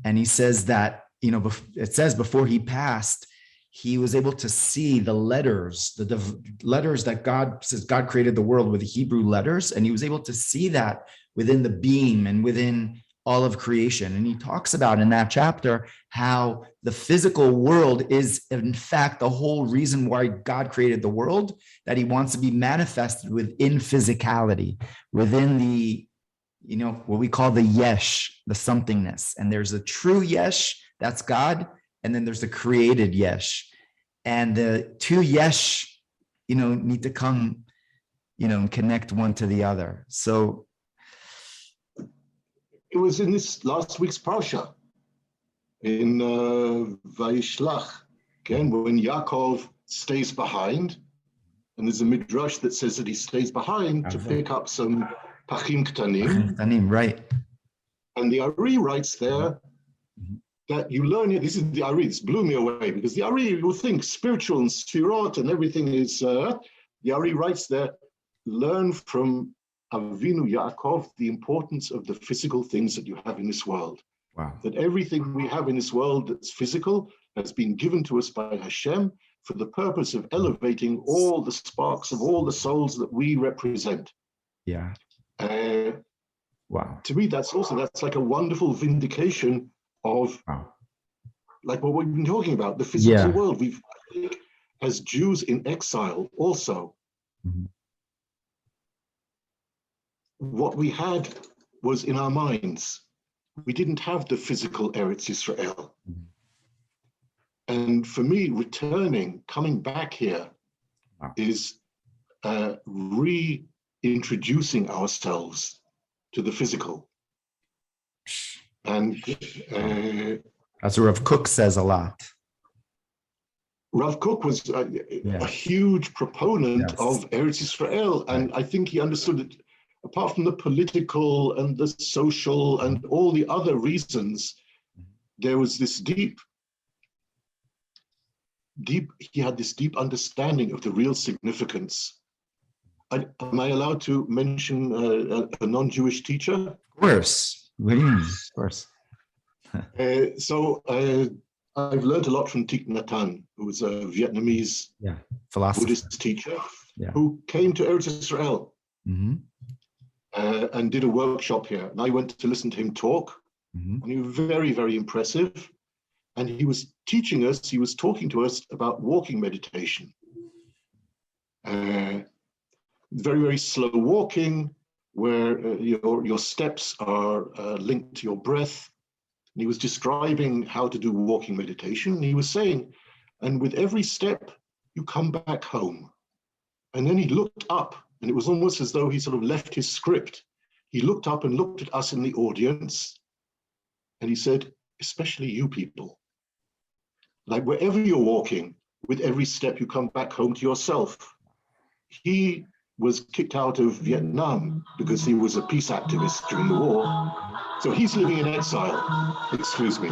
And he says that, it says before he passed, he was able to see the letters, the letters that God says God created the world with the Hebrew letters. And he was able to see that within the beam and within all of creation. And he talks about in that chapter how the physical world is, in fact, the whole reason why God created the world, that he wants to be manifested within physicality, within the, what we call the yesh, the somethingness. And there's a true yesh, that's God. And then there's the created yesh. And the two yesh, need to come, and connect one to the other. So it was in this last week's parsha, in Vayishlach, when Yaakov stays behind, and there's a midrash that says that he stays behind to pick up some pachim ktanim. Right. And the Ari writes there that you learn it. This is the Ari. This blew me away, because the Ari, you think spiritual and sfirot and everything is. The Ari writes there, learn from Avinu Yaakov the importance of the physical things that you have in this world. Wow. That everything we have in this world that's physical has been given to us by Hashem for the purpose of elevating all the sparks of all the souls that we represent. Yeah. Wow. To me, that's like a wonderful vindication of like what we've been talking about, the physical world. We've, as Jews in exile also, what we had was in our minds. We didn't have the physical Eretz Israel. And for me, coming back here is reintroducing ourselves to the physical. And as Rav Kook says a lot. Rav Kook was a huge proponent of Eretz Israel, and I think he understood it. Apart from the political and the social and all the other reasons, there was this deep, he had this deep understanding of the real significance. Am I allowed to mention a non-Jewish teacher? Of course. What do you mean? Of course. So I've learned a lot from Thich Nhat Hanh, who was a Vietnamese philosopher, Buddhist teacher, who came to Eretz Israel. and did a workshop here. And I went to listen to him talk, and he was very, very impressive. And he was teaching us, he was talking to us about walking meditation. Very, very slow walking, where your steps are linked to your breath. And he was describing how to do walking meditation. And he was saying, and with every step, you come back home. And then he looked up, and it was almost as though he sort of left his script. He looked up and looked at us in the audience, and he said, especially you people, like wherever you're walking, with every step you come back home to yourself. He was kicked out of Vietnam because he was a peace activist during the war. So he's living in exile. Excuse me.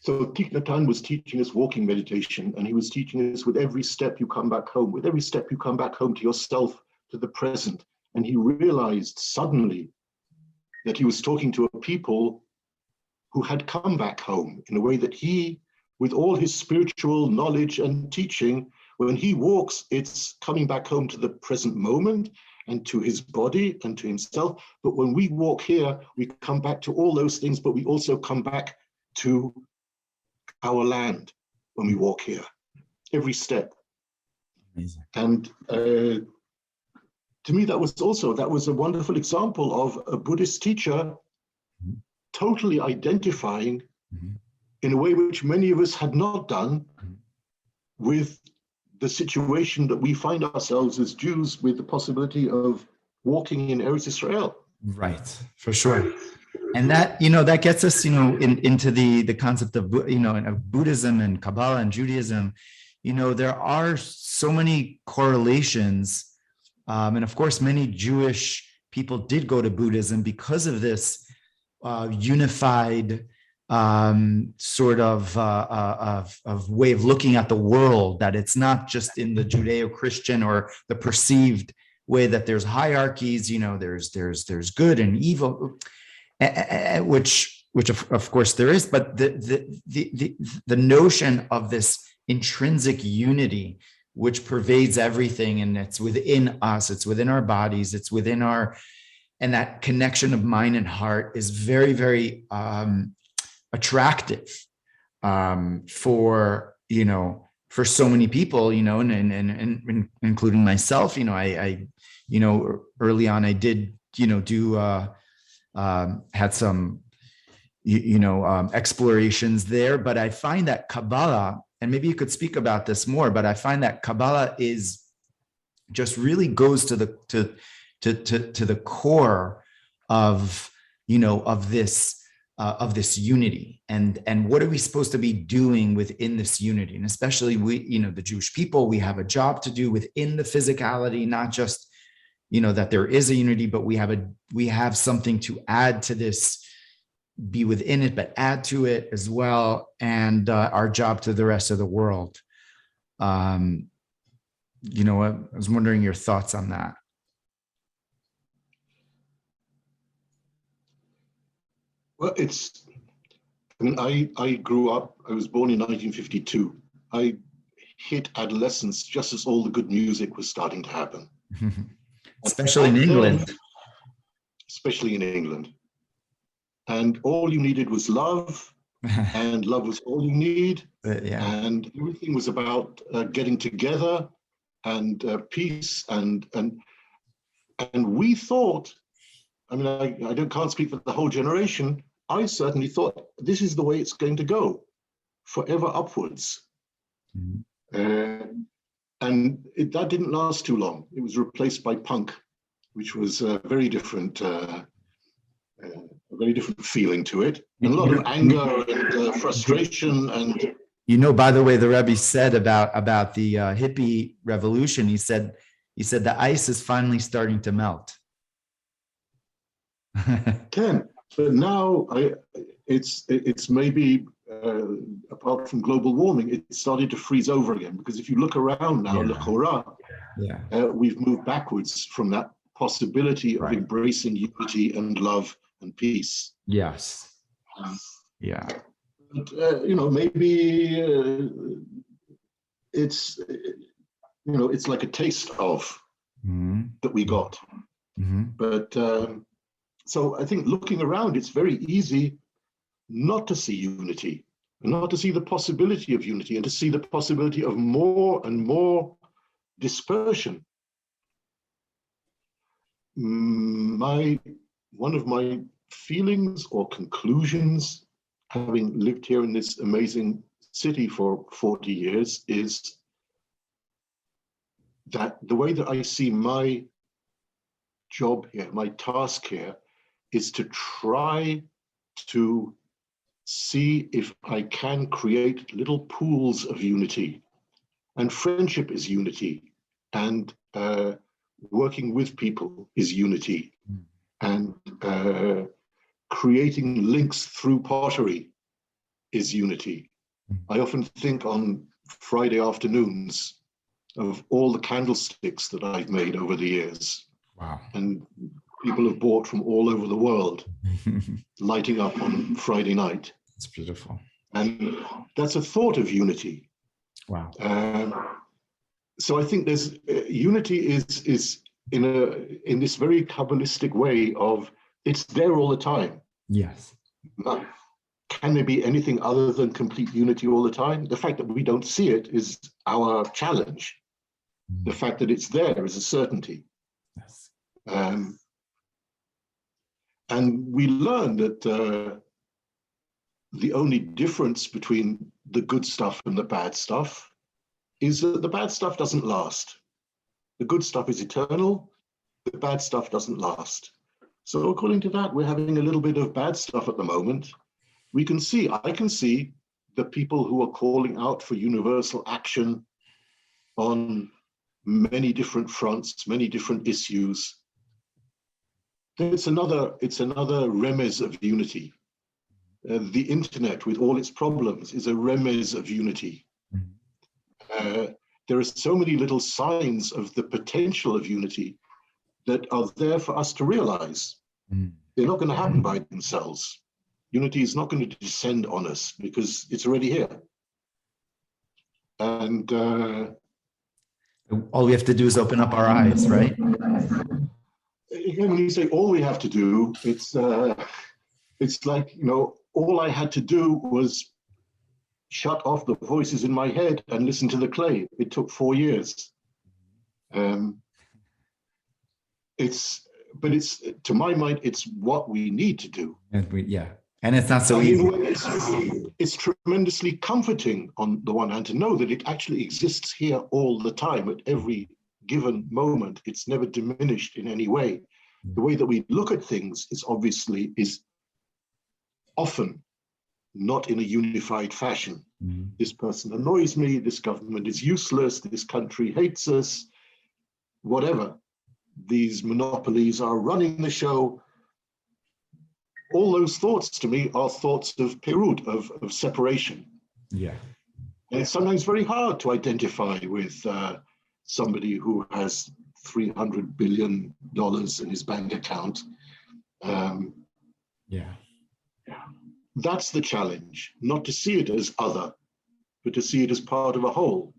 So Thich Nhat Hanh was teaching us walking meditation, and he was teaching us with every step you come back home, with every step you come back home to yourself, to the present. And he realized suddenly that he was talking to a people who had come back home in a way that he, with all his spiritual knowledge and teaching, when he walks, it's coming back home to the present moment and to his body and to himself. But when we walk here, we come back to all those things, but we also come back to our land when we walk here, every step. Amazing. And to me, that was a wonderful example of a Buddhist teacher totally identifying in a way which many of us had not done with the situation that we find ourselves as Jews, with the possibility of walking in Eretz Israel. Right, for sure. And that, that gets us, into the concept of, of Buddhism and Kabbalah and Judaism. There are so many correlations. And of course, many Jewish people did go to Buddhism because of this unified sort of way of looking at the world, that it's not just in the Judeo-Christian or the perceived way that there's hierarchies, there's good and evil, which of course there is, but the notion of this intrinsic unity which pervades everything, and it's within us, it's within our bodies, it's within and that connection of mind and heart is very, very attractive for so many people, and including myself. I early on I did had some explorations there, but I find that Kabbalah, and maybe you could speak about this more, but I find that Kabbalah is just really goes to the core of this unity, and what are we supposed to be doing within this unity? And especially we, the Jewish people, we have a job to do within the physicality, not just that there is a unity, but we have something to add to this, be within it, but add to it as well, and our job to the rest of the world. I was wondering your thoughts on that. Well, I grew up, I was born in 1952. I hit adolescence just as all the good music was starting to happen. Especially in England. Especially in England. And all you needed was love, and love was all you need. Yeah. And everything was about getting together and peace. And we thought, I can't speak for the whole generation. I certainly thought this is the way it's going to go, forever upwards. And that didn't last too long. It was replaced by punk, which was a very different feeling to it, and a lot of anger and frustration. And by the way, the Rebbe said about the hippie revolution, he said the ice is finally starting to melt. But now it's maybe apart from global warming, it started to freeze over again, because if you look around now, we've moved backwards from that possibility of embracing unity and love and peace. Yes. Yeah. But, maybe it's like a taste of that we got. But so I think looking around, it's very easy not to see unity, and not to see the possibility of unity, and to see the possibility of more and more dispersion. One of my feelings or conclusions, having lived here in this amazing city for 40 years, is that the way that I see my job here, my task here, is to try to see if I can create little pools of unity. And friendship is unity, and working with people is unity, and creating links through pottery is unity. I often think on Friday afternoons of all the candlesticks that I've made over the years. Wow. And people have bought from all over the world, lighting up on Friday night. It's beautiful. And that's a thought of unity. Wow. So I think there's unity is in this very Kabbalistic way of it's there all the time. Yes. Can there be anything other than complete unity all the time? The fact that we don't see it is our challenge. The fact that it's there is a certainty. Yes. And we learn that the only difference between the good stuff and the bad stuff is that the bad stuff doesn't last. The good stuff is eternal, the bad stuff doesn't last. So according to that, we're having a little bit of bad stuff at the moment. I can see the people who are calling out for universal action on many different fronts, many different issues. It's another remez of unity. The internet, with all its problems, is a remez of unity. There are so many little signs of the potential of unity that are there for us to realize. They're not going to happen by themselves. Unity is not going to descend on us because it's already here. And all we have to do is open up our eyes, right? Again, when you say all we have to do, it's like, all I had to do was shut off the voices in my head and listen to the clay. It took 4 years. But to my mind, it's what we need to do. And it's not so easy. It's tremendously comforting on the one hand to know that it actually exists here all the time at every given moment. It's never diminished in any way. The way that we look at things is often not in a unified fashion. This person annoys me, this government is useless, this country hates us, whatever. These monopolies are running the show. All those thoughts to me are thoughts of pirut, of separation. Yeah. And it's sometimes very hard to identify with somebody who has $300 billion in his bank account. That's the challenge, not to see it as other, but to see it as part of a whole.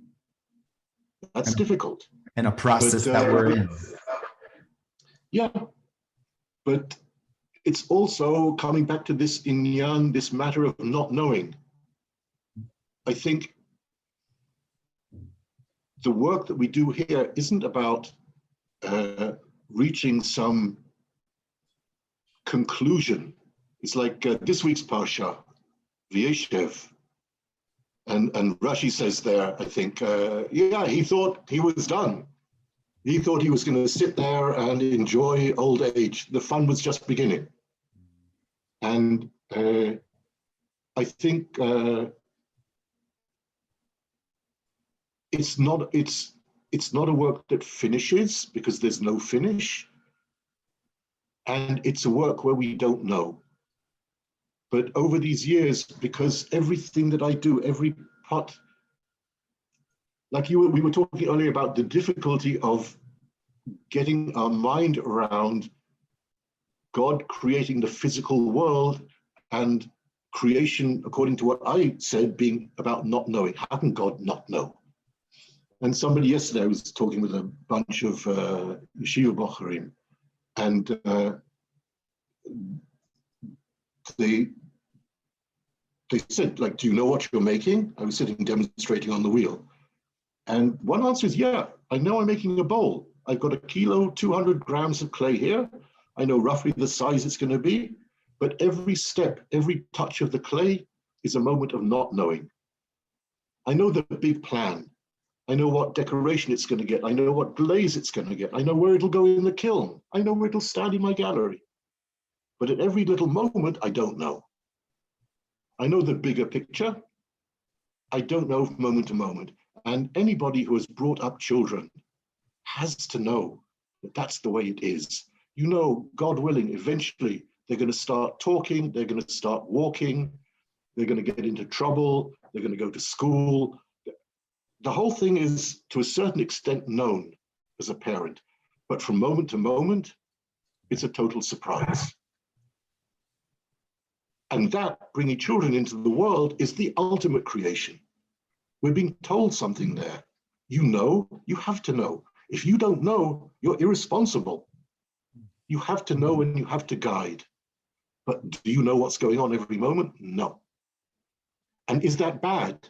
That's difficult. And a process that we're in. Yeah, but it's also coming back to this inyan, this matter of not knowing. I think the work that we do here isn't about reaching some conclusion. It's like this week's Parsha, V'yeshev, and Rashi says there, I think, he thought he was done. He thought he was going to sit there and enjoy old age. The fun was just beginning. And I think it's not a work that finishes because there's no finish. And it's a work where we don't know. But over these years, because everything that I do, every pot, like we were talking earlier about the difficulty of getting our mind around God creating the physical world and creation, according to what I said, being about not knowing. How can God not know? And somebody yesterday, I was talking with a bunch of yeshiva bocharim, and they said, like, do you know what you're making? I was sitting demonstrating on the wheel. And one answer is, yeah, I know I'm making a bowl. I've got 1 kilo, 200 grams of clay here. I know roughly the size it's going to be, but every step, every touch of the clay is a moment of not knowing. I know the big plan. I know what decoration it's going to get. I know what glaze it's going to get. I know where it'll go in the kiln. I know where it'll stand in my gallery. But at every little moment, I don't know. I know the bigger picture. I don't know from moment to moment. And anybody who has brought up children has to know that that's the way it is. You know, God willing, eventually they're going to start talking, they're going to start walking, they're going to get into trouble, they're going to go to school. The whole thing is, to a certain extent, known as a parent. But from moment to moment, it's a total surprise. And that, bringing children into the world, is the ultimate creation. We're being told something there. You know, you have to know. If you don't know, you're irresponsible. You have to know and you have to guide. But do you know what's going on every moment? No. And is that bad?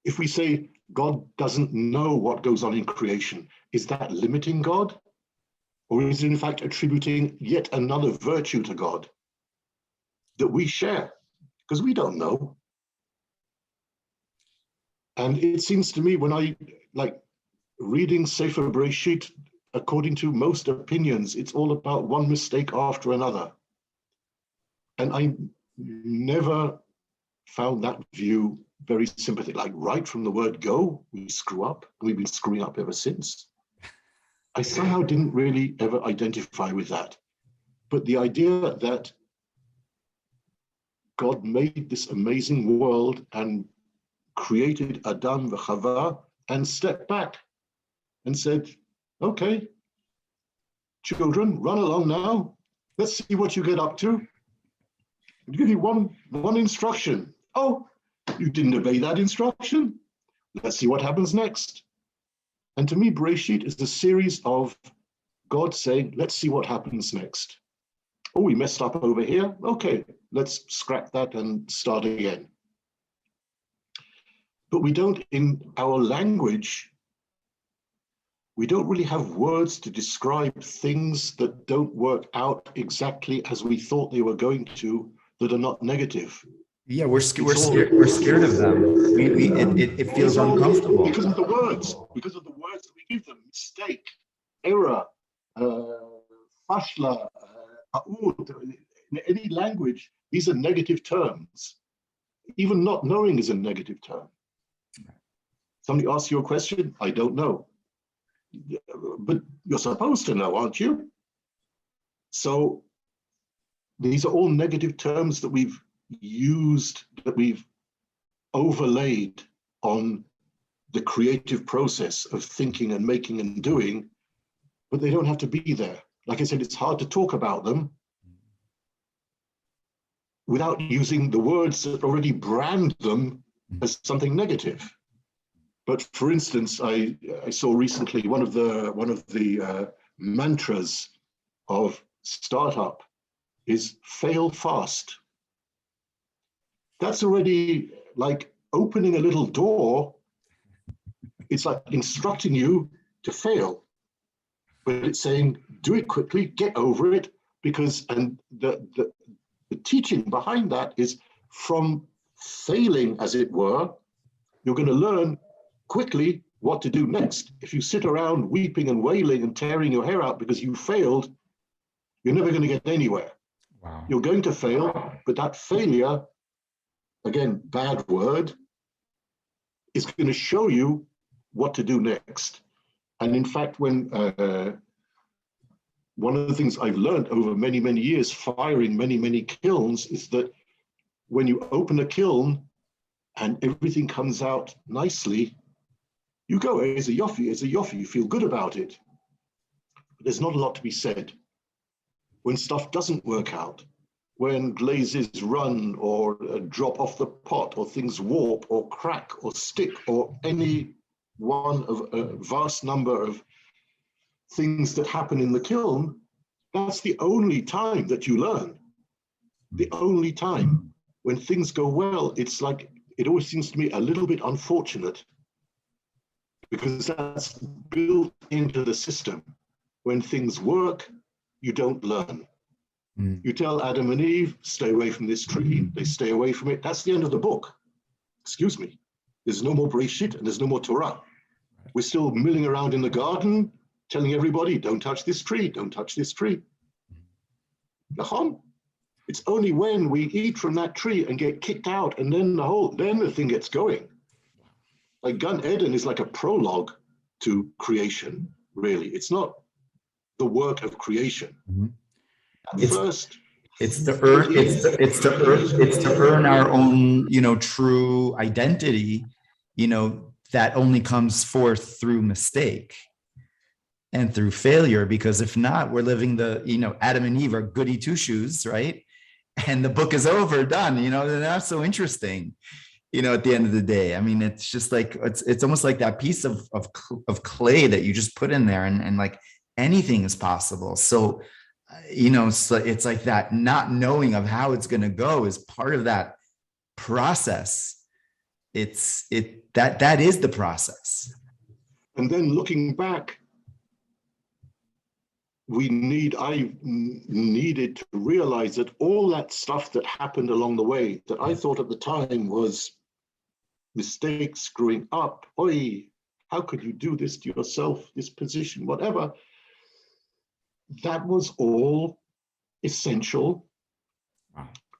If we say God doesn't know what goes on in creation, is that limiting God? Or is it in fact attributing yet another virtue to God that we share? Because we don't know. And it seems to me, when I like reading Sefer Bereshit, according to most opinions, it's all about one mistake after another. And I never found that view very sympathetic. Like, right from the word go, we screw up, and we've been screwing up ever since. I somehow didn't really ever identify with that. But the idea that God made this amazing world and created Adam v'Chava and stepped back and said, okay, children, run along now. Let's see what you get up to. I'll give you one instruction. Oh, you didn't obey that instruction. Let's see what happens next. And to me, Bereshit is a series of God saying, let's see what happens next. Oh, we messed up over here. Okay, let's scrap that and start again. But we don't, in our language, we don't really have words to describe things that don't work out exactly as we thought they were going to, that are not negative. Yeah, we're scared of them. It feels uncomfortable. Because of the words that we give them. Mistake, error, fashla, in any language, these are negative terms. Even not knowing is a negative term. Somebody asks you a question, I don't know. But you're supposed to know, aren't you? So these are all negative terms that we've used, that we've overlaid on the creative process of thinking and making and doing, but they don't have to be there. Like I said, it's hard to talk about them without using the words that already brand them as something negative. But for instance, I saw recently one of the mantras of startup is fail fast. That's already like opening a little door. It's like instructing you to fail, but it's saying do it quickly, get over it, because and the teaching behind that is from failing, as it were, you're going to learn quickly what to do next. If you sit around weeping and wailing and tearing your hair out because you failed, you're never going to get anywhere. Wow. You're going to fail, but that failure, again, bad word, is going to show you what to do next. And in fact, when one of the things I've learned over many, many years, firing many, many kilns, is that when you open a kiln and everything comes out nicely, you go, it's a yoffi, you feel good about it. But there's not a lot to be said. When stuff doesn't work out, when glazes run or drop off the pot, or things warp or crack or stick, or any one of a vast number of things that happen in the kiln, that's the only time that you learn. The only time. When things go well, it's like, it always seems to me a little bit unfortunate because that's built into the system. When things work, you don't learn. You tell Adam and Eve, stay away from this tree. They stay away from it. That's the end of the book. Excuse me. There's no more Bereshit and there's no more Torah. We're still milling around in the garden, telling everybody, don't touch this tree, don't touch this tree. It's only when we eat from that tree and get kicked out and then the thing gets going. Like Gan Eden is like a prologue to creation, really. It's not the work of creation. It's to earn our own, true identity, that only comes forth through mistake and through failure, because if not, we're living Adam and Eve are goody two shoes, right? And the book is over, done, they're not so interesting, at the end of the day. I mean, it's just like, it's almost like that piece of clay that you just put in there and like anything is possible. So, so it's like that not knowing of how it's going to go is part of that process. That is the process. And then looking back, I needed to realize that all that stuff that happened along the way that I thought at the time was mistakes, screwing up, how could you do this to yourself, this position, whatever, that was all essential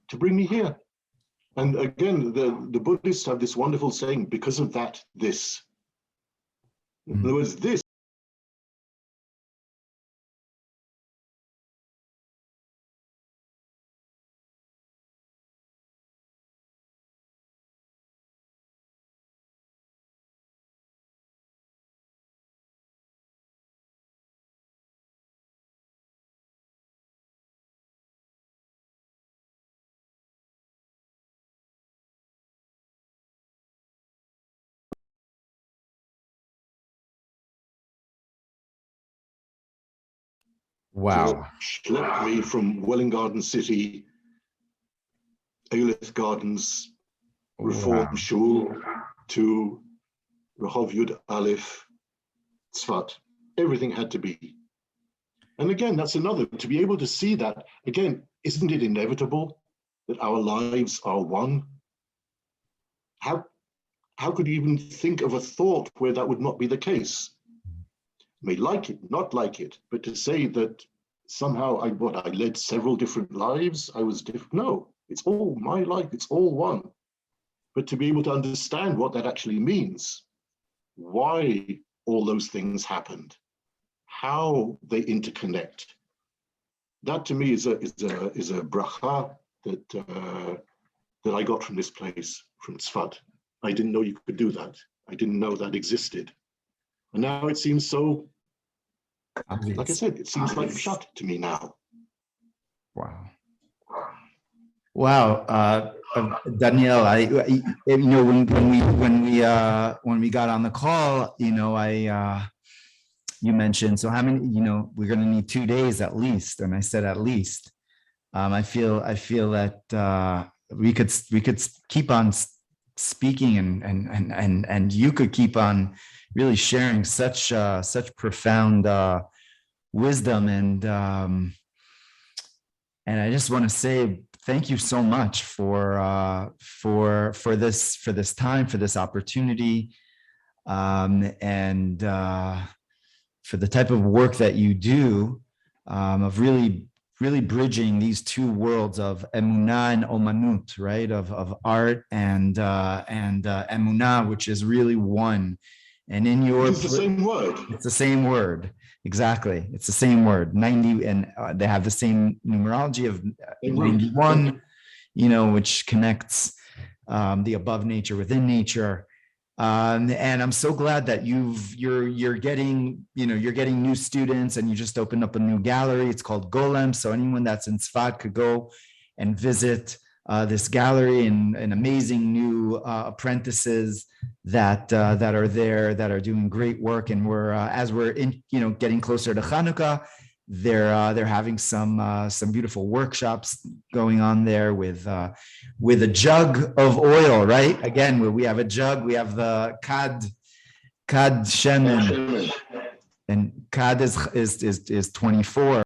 to bring me here. And again, the Buddhists have this wonderful saying, because of that, this. In other words, this. Wow. Schlepped me from Welling Garden City, Aleph Gardens, Reform Shul, to Rehov Yud Aleph, Tzfat. Everything had to be. And again, that's another, to be able to see that, again, isn't it inevitable that our lives are one? How could you even think of a thought where that would not be the case? May like it, not like it, but to say that somehow I led several different lives, I was different. No, it's all my life, it's all one. But to be able to understand what that actually means, why all those things happened, how they interconnect, that to me is a bracha that I got from this place, from Tzfat. I didn't know you could do that. I didn't know that existed. And now it seems so, like I said, it seems like pshat to me now. Wow. Daniel, when we got on the call, you mentioned, so how many, we're going to need 2 days at least. And I said, at least. I feel that we could keep on speaking and you could keep on really sharing such profound wisdom, and I just want to say thank you so much for this time, for this opportunity, and for the type of work that you do, of really bridging these two worlds of emunah and omanut, right? Of art and emunah, which is really one. And in your, it's the same word. It's the same word. Exactly. It's the same word. 90, and they have the same numerology of 91, which connects the above nature within nature. And I'm so glad that you're getting new students, and you just opened up a new gallery. It's called Golem. So anyone that's in Tzfat could go and visit this gallery, and amazing new apprentices that are there, that are doing great work. And we're as we're in, getting closer to Hanukkah, they're having some beautiful workshops going on there with a jug of oil, right? Again, where we have a jug, we have the kad shemen, and kad is 24.